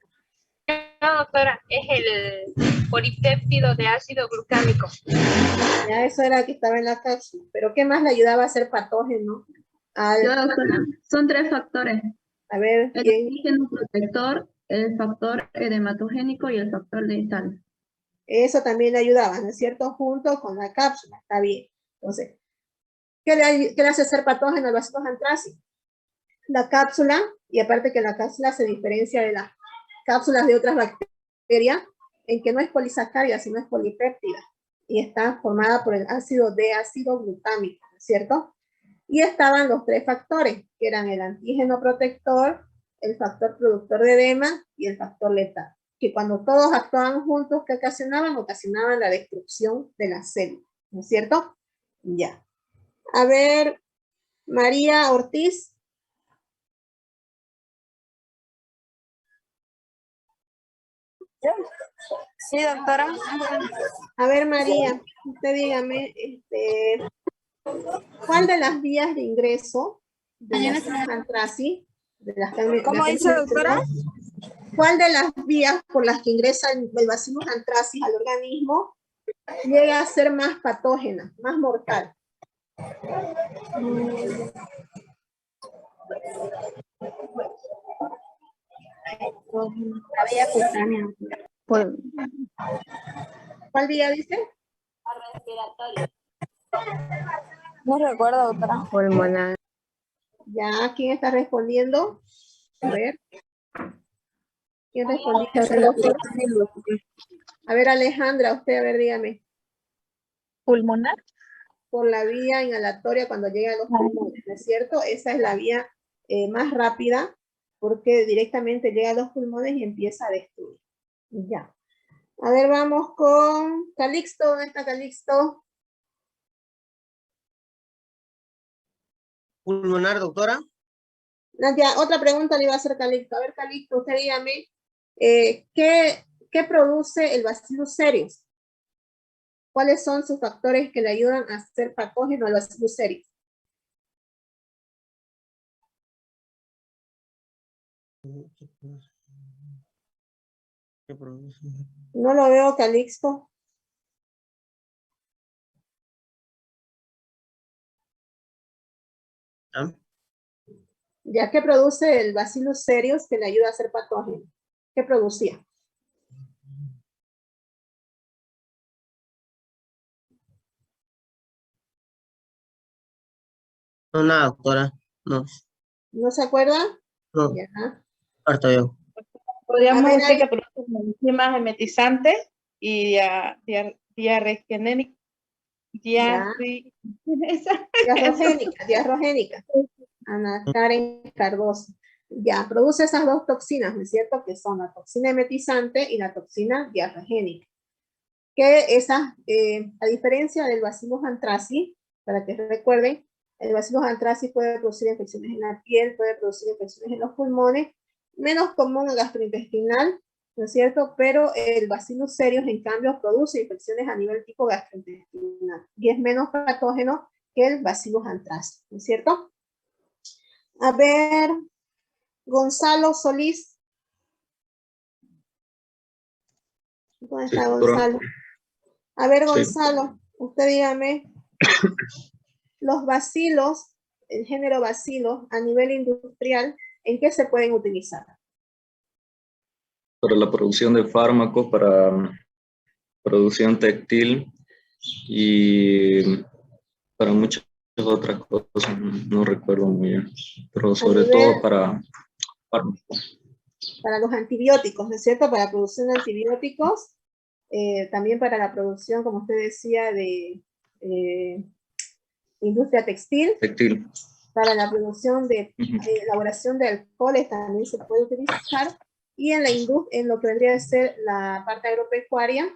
[SPEAKER 6] No, doctora, es el polipéptido de ácido glucámico.
[SPEAKER 1] Ya, eso era que estaba en la cápsula. ¿Pero qué más le ayudaba a ser patógeno?
[SPEAKER 7] Yo, doctora, son 3 factores.
[SPEAKER 1] A ver,
[SPEAKER 7] El
[SPEAKER 1] ¿quién?
[SPEAKER 7] antígeno protector, el factor edematogénico y el factor letal.
[SPEAKER 1] Eso también le ayudaba, ¿no es cierto? Junto con la cápsula, está bien. Entonces, ¿qué le hace ser patógeno al Bacillus anthracis? La cápsula, y aparte que la cápsula se diferencia de las cápsulas de otras bacterias, en que no es polisacárida, sino es polipéptida, y está formada por el ácido D-ácido glutámico, ¿no es cierto? Y estaban los 3 factores, que eran el antígeno protector, el factor productor de edema y el factor letal, que cuando todos actuaban juntos, ¿qué ocasionaban? Ocasionaban la destrucción de la célula, ¿no es cierto? Ya. A ver, María Ortiz.
[SPEAKER 4] Sí, doctora.
[SPEAKER 1] A ver, María, usted dígame, ¿cuál de las vías de ingreso de Bacillus anthracis,
[SPEAKER 4] ¿Cómo dice, doctora?
[SPEAKER 1] cuál de las vías por las que ingresa el Bacillus anthracis al organismo llega a ser más patógena, más mortal?
[SPEAKER 4] La vía cutánea.
[SPEAKER 1] ¿Cuál vía dice?
[SPEAKER 4] No recuerdo, doctora. Pulmonar.
[SPEAKER 1] Ya, ¿quién está respondiendo? A ver. ¿Quién respondió? A ver, Alejandra, usted, a ver, dígame.
[SPEAKER 3] Pulmonar.
[SPEAKER 1] Por la vía inhalatoria cuando llega a los pulmones, ¿no es cierto? Esa es la vía más rápida porque directamente llega a los pulmones y empieza a destruir. Ya. A ver, vamos con Calixto. ¿Dónde está Calixto?
[SPEAKER 8] Pulmonar, doctora.
[SPEAKER 1] Ya, otra pregunta le iba a hacer Calixto. A ver, Calixto, usted dígame, ¿qué produce el Bacillus cereus? ¿Cuáles son sus factores que le ayudan a ser patógeno al Bacillus cereus?
[SPEAKER 8] ¿Qué produce?
[SPEAKER 1] No lo veo, Calixto.
[SPEAKER 8] ¿Ah?
[SPEAKER 1] Ya que produce el Bacillus cereus que le ayuda a ser patógeno. ¿Qué producía?
[SPEAKER 8] No, nada, doctora. No,
[SPEAKER 1] ¿No se acuerda?
[SPEAKER 8] no.
[SPEAKER 1] Ya.
[SPEAKER 8] Harto yo.
[SPEAKER 5] Podríamos
[SPEAKER 1] A ver,
[SPEAKER 5] decir que producen enzimas emetizantes y diarregénica.
[SPEAKER 1] Diarrogénica. Ana Karen Cardoso. Ya, produce esas 2 toxinas, ¿no es cierto? Que son la toxina emetizante y la toxina diarrogénica. Que esas, a diferencia del Bacillus anthracis, para que recuerden, el Bacillus anthracis puede producir infecciones en la piel, puede producir infecciones en los pulmones, menos común el gastrointestinal, ¿no es cierto? Pero el Bacillus cereus, en cambio, produce infecciones a nivel tipo gastrointestinal y es menos patógeno que el Bacillus anthracis, ¿no es cierto? A ver, Gonzalo Solís. ¿Dónde está Gonzalo? A ver, Gonzalo, usted dígame, los bacilos, el género bacilos a nivel industrial, ¿en qué se pueden utilizar?
[SPEAKER 9] Para la producción de fármacos, para producción textil y para muchas otras cosas, no recuerdo muy bien, pero sobre todo para fármacos.
[SPEAKER 1] Para los antibióticos, ¿no es cierto? Para la producción de antibióticos, también para la producción, como usted decía, de industria textil. Para la producción de elaboración de alcoholes también se puede utilizar. Y en, en lo que vendría a ser la parte agropecuaria,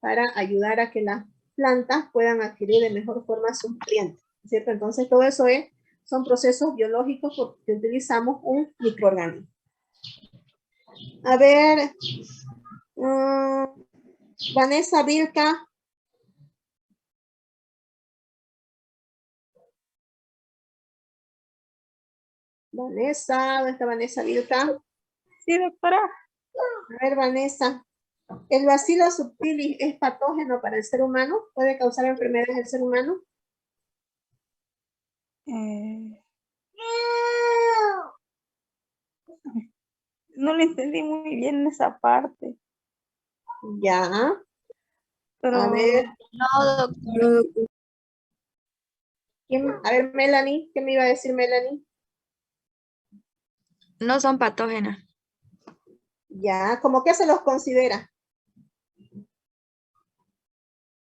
[SPEAKER 1] para ayudar a que las plantas puedan adquirir de mejor forma sus nutrientes, ¿cierto? Entonces todo eso es Son procesos biológicos porque utilizamos un microorganismo. A ver, Vanessa Vilca. Vanessa, ¿dónde está Vanessa Vilca?
[SPEAKER 3] Sí, doctora.
[SPEAKER 1] A ver, Vanessa. ¿El bacillus subtilis es patógeno para el ser humano? ¿Puede causar enfermedades en el ser humano?
[SPEAKER 3] No lo entendí muy bien esa parte.
[SPEAKER 1] Ya.
[SPEAKER 3] Pero
[SPEAKER 1] A ver,
[SPEAKER 4] No, doctor.
[SPEAKER 1] a ver, Melanie, ¿qué me iba a decir Melanie?
[SPEAKER 4] No son patógenas.
[SPEAKER 1] Ya, ¿cómo que se los considera?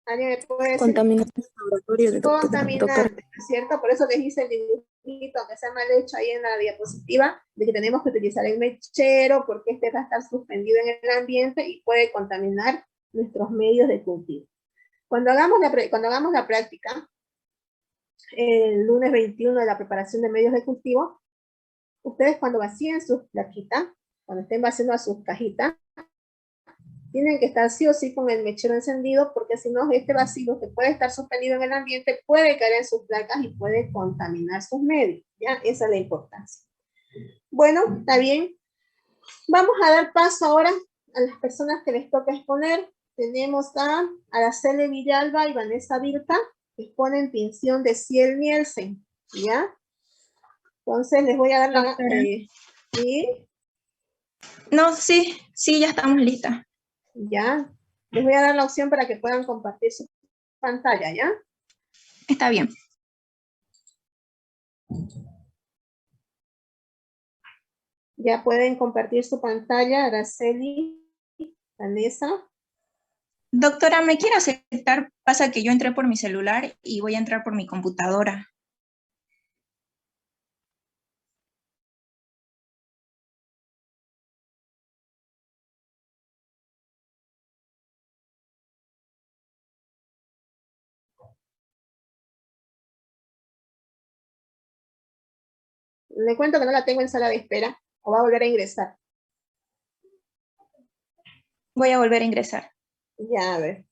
[SPEAKER 1] ¿Alguien me puede decir?
[SPEAKER 10] Contaminantes de laboratorio de doctora.
[SPEAKER 1] Contaminantes, ¿no es cierto? Por eso les hice el dibujito, aunque sea mal hecho ahí en la diapositiva, de que tenemos que utilizar el mechero porque este va a estar suspendido en el ambiente y puede contaminar nuestros medios de cultivo. Cuando hagamos la práctica, el lunes 21 de la preparación de medios de cultivo, ustedes cuando vacíen sus plaquitas, cuando estén vaciando a sus cajitas, tienen que estar sí o sí con el mechero encendido, porque si no, este bacilo que puede estar suspendido en el ambiente puede caer en sus placas y puede contaminar sus medios. ¿Ya? Esa es la importancia. Bueno, está bien. Vamos a dar paso ahora a las personas que les toca exponer. Tenemos a Araceli Villalba y Vanessa Vilca, que exponen tinción de Ciel-Nielsen. ¿Ya? Entonces les voy a dar la... ¿sí?
[SPEAKER 7] No, sí, ya estamos listas.
[SPEAKER 1] Ya. Les voy a dar la opción para que puedan compartir su pantalla, ¿ya?
[SPEAKER 7] Está bien.
[SPEAKER 1] Ya pueden compartir su pantalla, Araceli, Vanessa.
[SPEAKER 7] Doctora, ¿me quiere aceptar? Pasa que yo entré por mi celular y voy a entrar por mi computadora.
[SPEAKER 1] Le cuento que no la tengo en sala de espera, o va a volver a ingresar.
[SPEAKER 7] Voy a volver a ingresar.
[SPEAKER 1] Ya, a ver.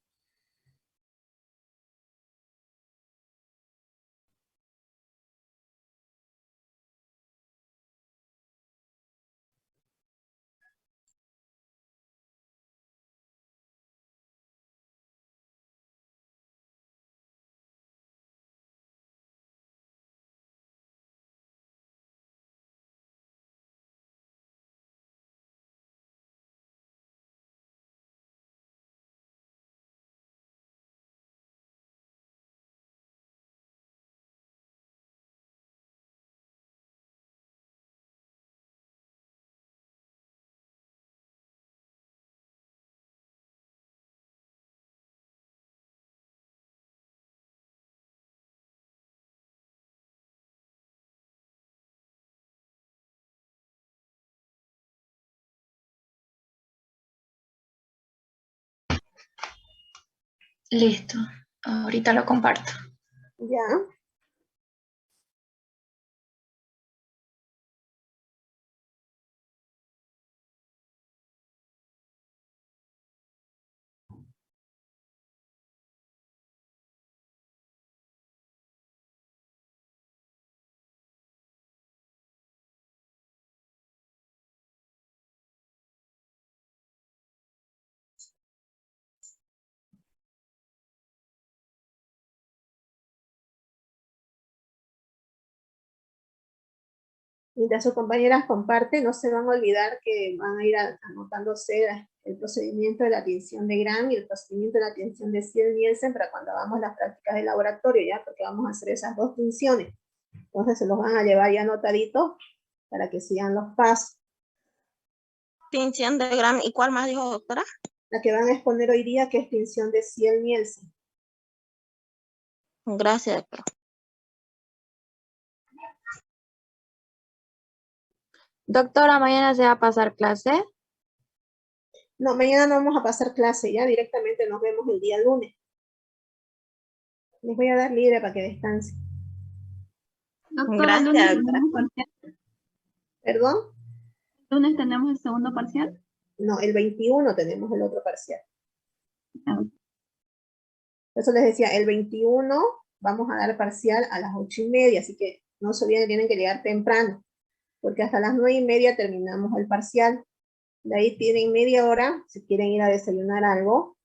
[SPEAKER 7] Listo. Ahorita lo comparto.
[SPEAKER 1] Ya. Mientras sus compañeras comparten, no se van a olvidar que van a ir anotándose el procedimiento de la tinción de Gram y el procedimiento de la tinción de Ciel-Nielsen para cuando hagamos las prácticas de laboratorio, ya, porque vamos a hacer esas dos tinciones. Entonces se los van a llevar ya anotaditos para que sigan los pasos.
[SPEAKER 10] Tinción de Gram, ¿y cuál más dijo, doctora?
[SPEAKER 1] La que van a exponer hoy día, que es tinción de Ciel-Nielsen.
[SPEAKER 10] Gracias, doctora.
[SPEAKER 4] Doctora, mañana se va a pasar clase.
[SPEAKER 1] No, mañana no vamos a pasar clase, ya directamente nos vemos el día lunes. Les voy a dar libre para que descansen.
[SPEAKER 3] Doctora, el lunes
[SPEAKER 10] Gracias, doctora.
[SPEAKER 3] tenemos parcial.
[SPEAKER 1] ¿Perdón?
[SPEAKER 3] El lunes tenemos el segundo parcial.
[SPEAKER 1] No, el 21 tenemos el otro parcial.
[SPEAKER 3] Ah,
[SPEAKER 1] Por eso les decía, el 21 vamos a dar parcial a las 8:30, así que no se olviden que tienen que llegar temprano, porque hasta las 9:30 terminamos el parcial. De ahí tienen media hora, si quieren ir a desayunar algo,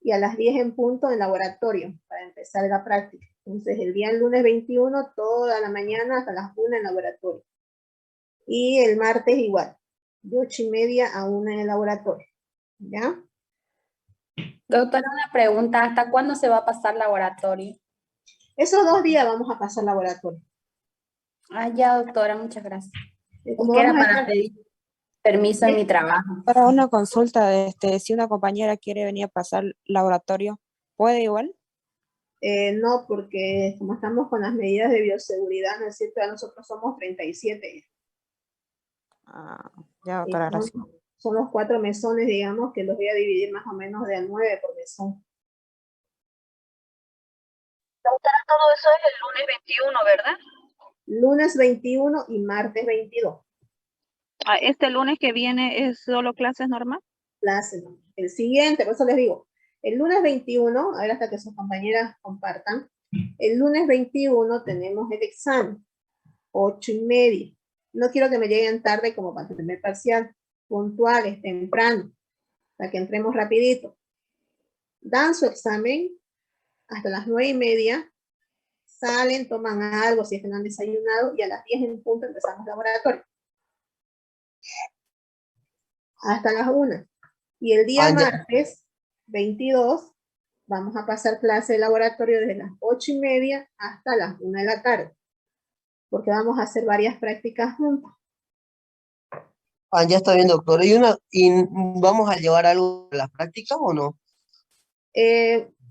[SPEAKER 1] y a las 10 en punto en laboratorio, para empezar la práctica. Entonces, el día lunes 21, toda la mañana hasta las 1 en laboratorio. Y el martes igual, de 8:30 a 1 en el laboratorio. ¿Ya?
[SPEAKER 11] Doctora, una pregunta, ¿hasta cuándo se va a pasar laboratorio?
[SPEAKER 1] Esos 2 días vamos a pasar laboratorio.
[SPEAKER 11] Ah, ya, doctora, muchas gracias.
[SPEAKER 1] Y
[SPEAKER 11] Es
[SPEAKER 1] como
[SPEAKER 11] que era
[SPEAKER 1] vamos a
[SPEAKER 11] para
[SPEAKER 1] estar-
[SPEAKER 11] pedir permiso en mi trabajo.
[SPEAKER 12] Para una consulta, si una compañera quiere venir a pasar laboratorio, ¿puede igual?
[SPEAKER 1] No, porque como estamos con las medidas de bioseguridad, ¿no es cierto? Ya nosotros somos 37.
[SPEAKER 12] Ah, ya,
[SPEAKER 1] Y
[SPEAKER 12] doctora, gracias.
[SPEAKER 1] son los 4 mesones, digamos, que los voy a dividir más o menos de a 9 por mesón.
[SPEAKER 3] Doctora, todo eso es el lunes 21, ¿verdad?
[SPEAKER 1] Lunes 21 y martes 22.
[SPEAKER 3] Ah, este lunes que viene es solo clases normal.
[SPEAKER 1] Clase, ¿no? El siguiente, por eso les digo, el lunes 21, a ver hasta que sus compañeras compartan, el lunes 21 tenemos el examen, 8:30. No quiero que me lleguen tarde como para el primer parcial, puntuales, temprano, para que entremos rapidito. Dan su examen hasta las 9:30, salen, toman algo si es que no han desayunado, y a las 10 en punto empezamos laboratorio. Hasta las 1. Y el día martes 22 vamos a pasar clase de laboratorio desde las 8:30 hasta las 1 de la tarde, porque vamos a hacer varias prácticas juntas.
[SPEAKER 8] Ya está bien, doctor. ¿Y vamos a llevar algo a las prácticas o no?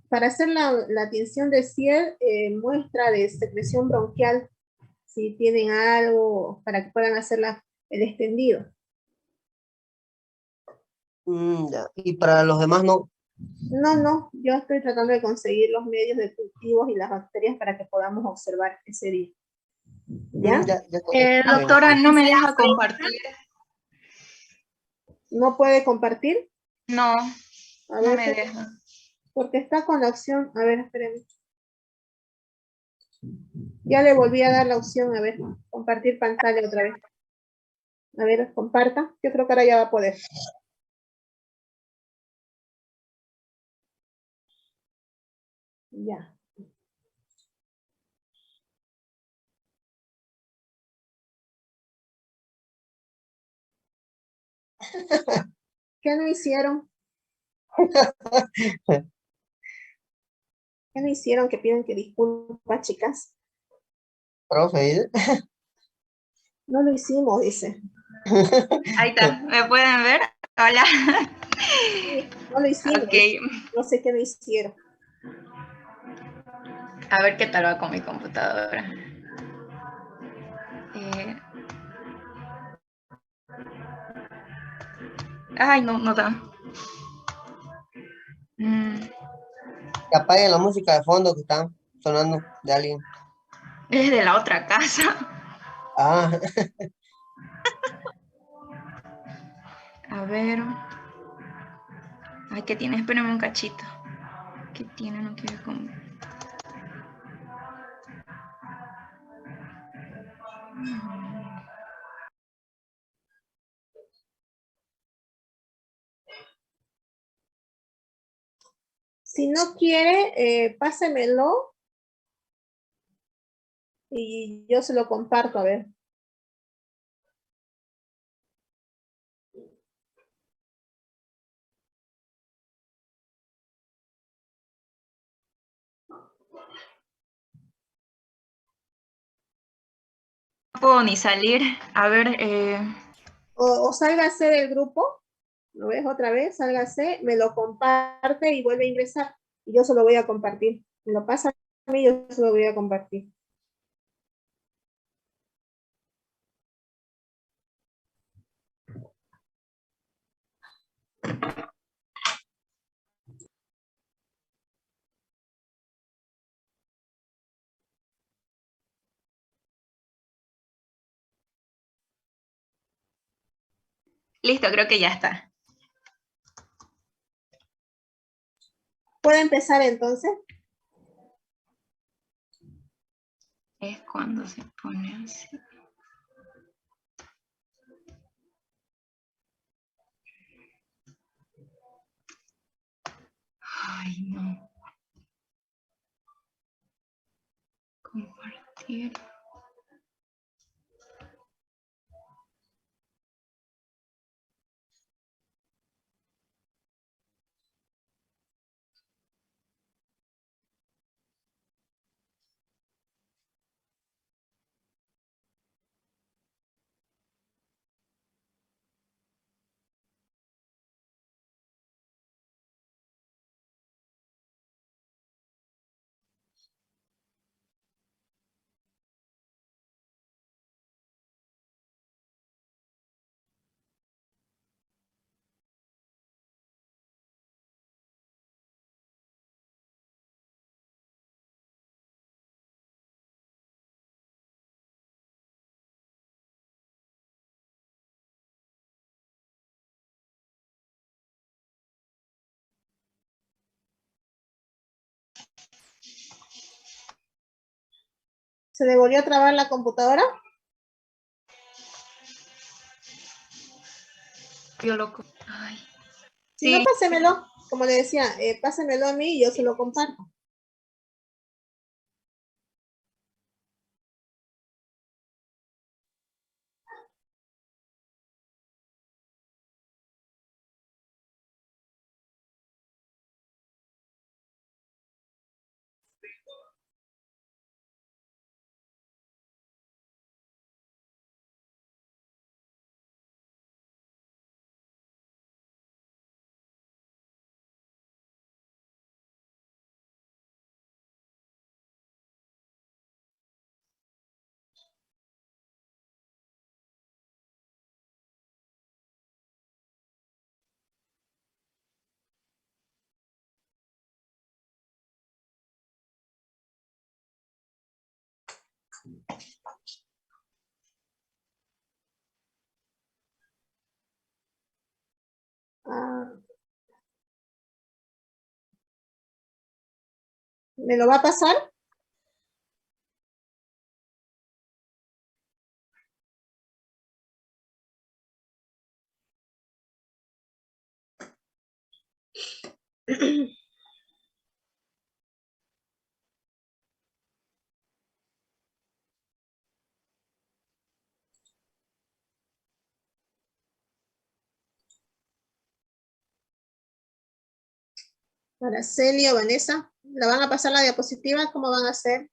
[SPEAKER 1] Para hacer la tinción de Cier, muestra de secreción bronquial, si tienen algo para que puedan hacer el extendido.
[SPEAKER 8] Ya. ¿Y para los demás no?
[SPEAKER 1] No, yo estoy tratando de conseguir los medios de cultivos y las bacterias para que podamos observar ese día. ¿Ya?
[SPEAKER 7] Doctora, no me deja compartir.
[SPEAKER 1] ¿No puede compartir?
[SPEAKER 7] No,
[SPEAKER 1] A
[SPEAKER 7] no
[SPEAKER 1] ver,
[SPEAKER 7] me deja.
[SPEAKER 1] porque está con la opción, a ver, espérenme. Ya le volví a dar la opción, a ver, compartir pantalla otra vez. A ver, comparta. Yo creo que ahora ya va a poder. Ya. ¿Qué no hicieron? ¿Qué no hicieron que piden que disculpas, chicas?
[SPEAKER 8] Profe,
[SPEAKER 1] No lo hicimos, dice.
[SPEAKER 7] Ahí está, ¿me pueden ver? Hola.
[SPEAKER 1] No lo hicimos.
[SPEAKER 7] Ok.
[SPEAKER 1] No sé qué no hicieron.
[SPEAKER 7] A ver qué tal va con mi computadora. Ay, no da.
[SPEAKER 8] que apaguen la música de fondo que está sonando de alguien.
[SPEAKER 7] Es de la otra casa.
[SPEAKER 8] Ah.
[SPEAKER 7] A ver. Ay, ¿qué tiene? Espérame un cachito. ¿Qué tiene? No quiero comer.
[SPEAKER 1] Si no quiere, pásemelo y yo se lo comparto, a ver.
[SPEAKER 7] No puedo ni salir. A ver.
[SPEAKER 1] O sálgase del grupo, ¿lo ves otra vez? Sálgase, me lo comparte y vuelve a ingresar. Y yo se lo voy a compartir. Me lo pasa a mí, yo se lo voy a compartir.
[SPEAKER 7] Listo, creo que ya está.
[SPEAKER 1] ¿Puede empezar entonces?
[SPEAKER 7] Es cuando se pone así. Ay, no. Compartir.
[SPEAKER 1] ¿Se le volvió a trabar la computadora?
[SPEAKER 7] Qué loco. Ay.
[SPEAKER 1] Si no,
[SPEAKER 7] Sí.
[SPEAKER 1] pásemelo. Como le decía, pásemelo a mí y yo se lo comparto. ¿Me lo va a pasar? Araceli o Vanessa, ¿la van a pasar la diapositiva? ¿Cómo van a hacer?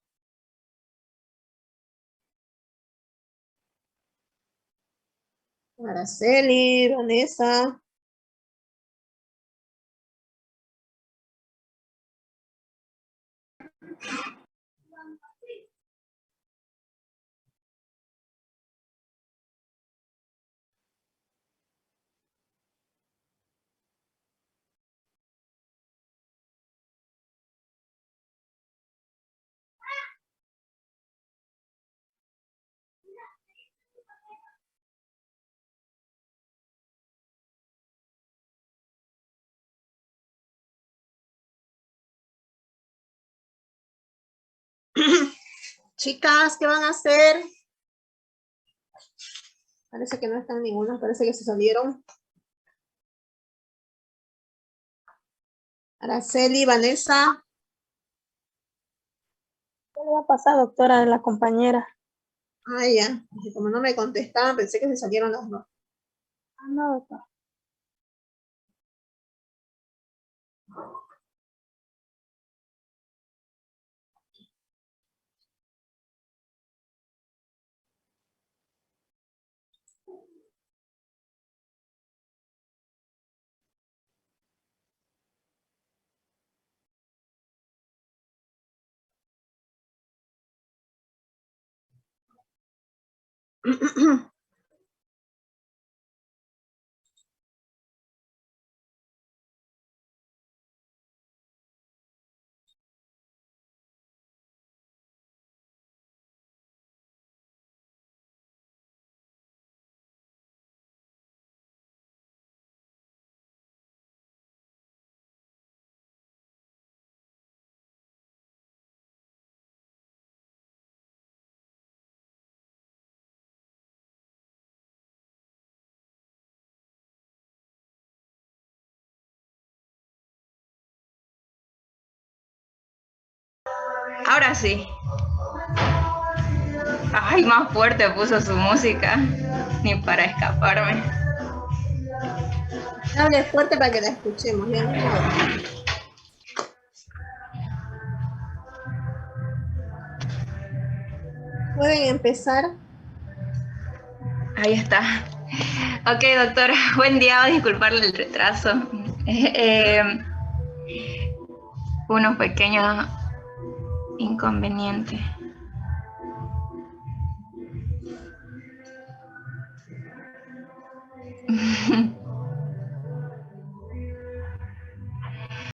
[SPEAKER 1] Araceli, Vanessa. Chicas, ¿qué van a hacer? Parece que no están ninguna, parece que se salieron. Araceli, Vanessa.
[SPEAKER 10] ¿Qué le va a pasar, doctora, a la compañera?
[SPEAKER 1] Ah, ya. Como no me contestaban, pensé que se salieron las dos.
[SPEAKER 10] Ah, no, doctora.
[SPEAKER 7] Ahora sí. Ay, más fuerte puso su música. Ni para escaparme.
[SPEAKER 1] Hable fuerte para que la escuchemos. Ya no. Pueden empezar.
[SPEAKER 7] Ahí está. Ok, doctora, buen día, disculparle el retraso. Unos pequeños inconvenientes.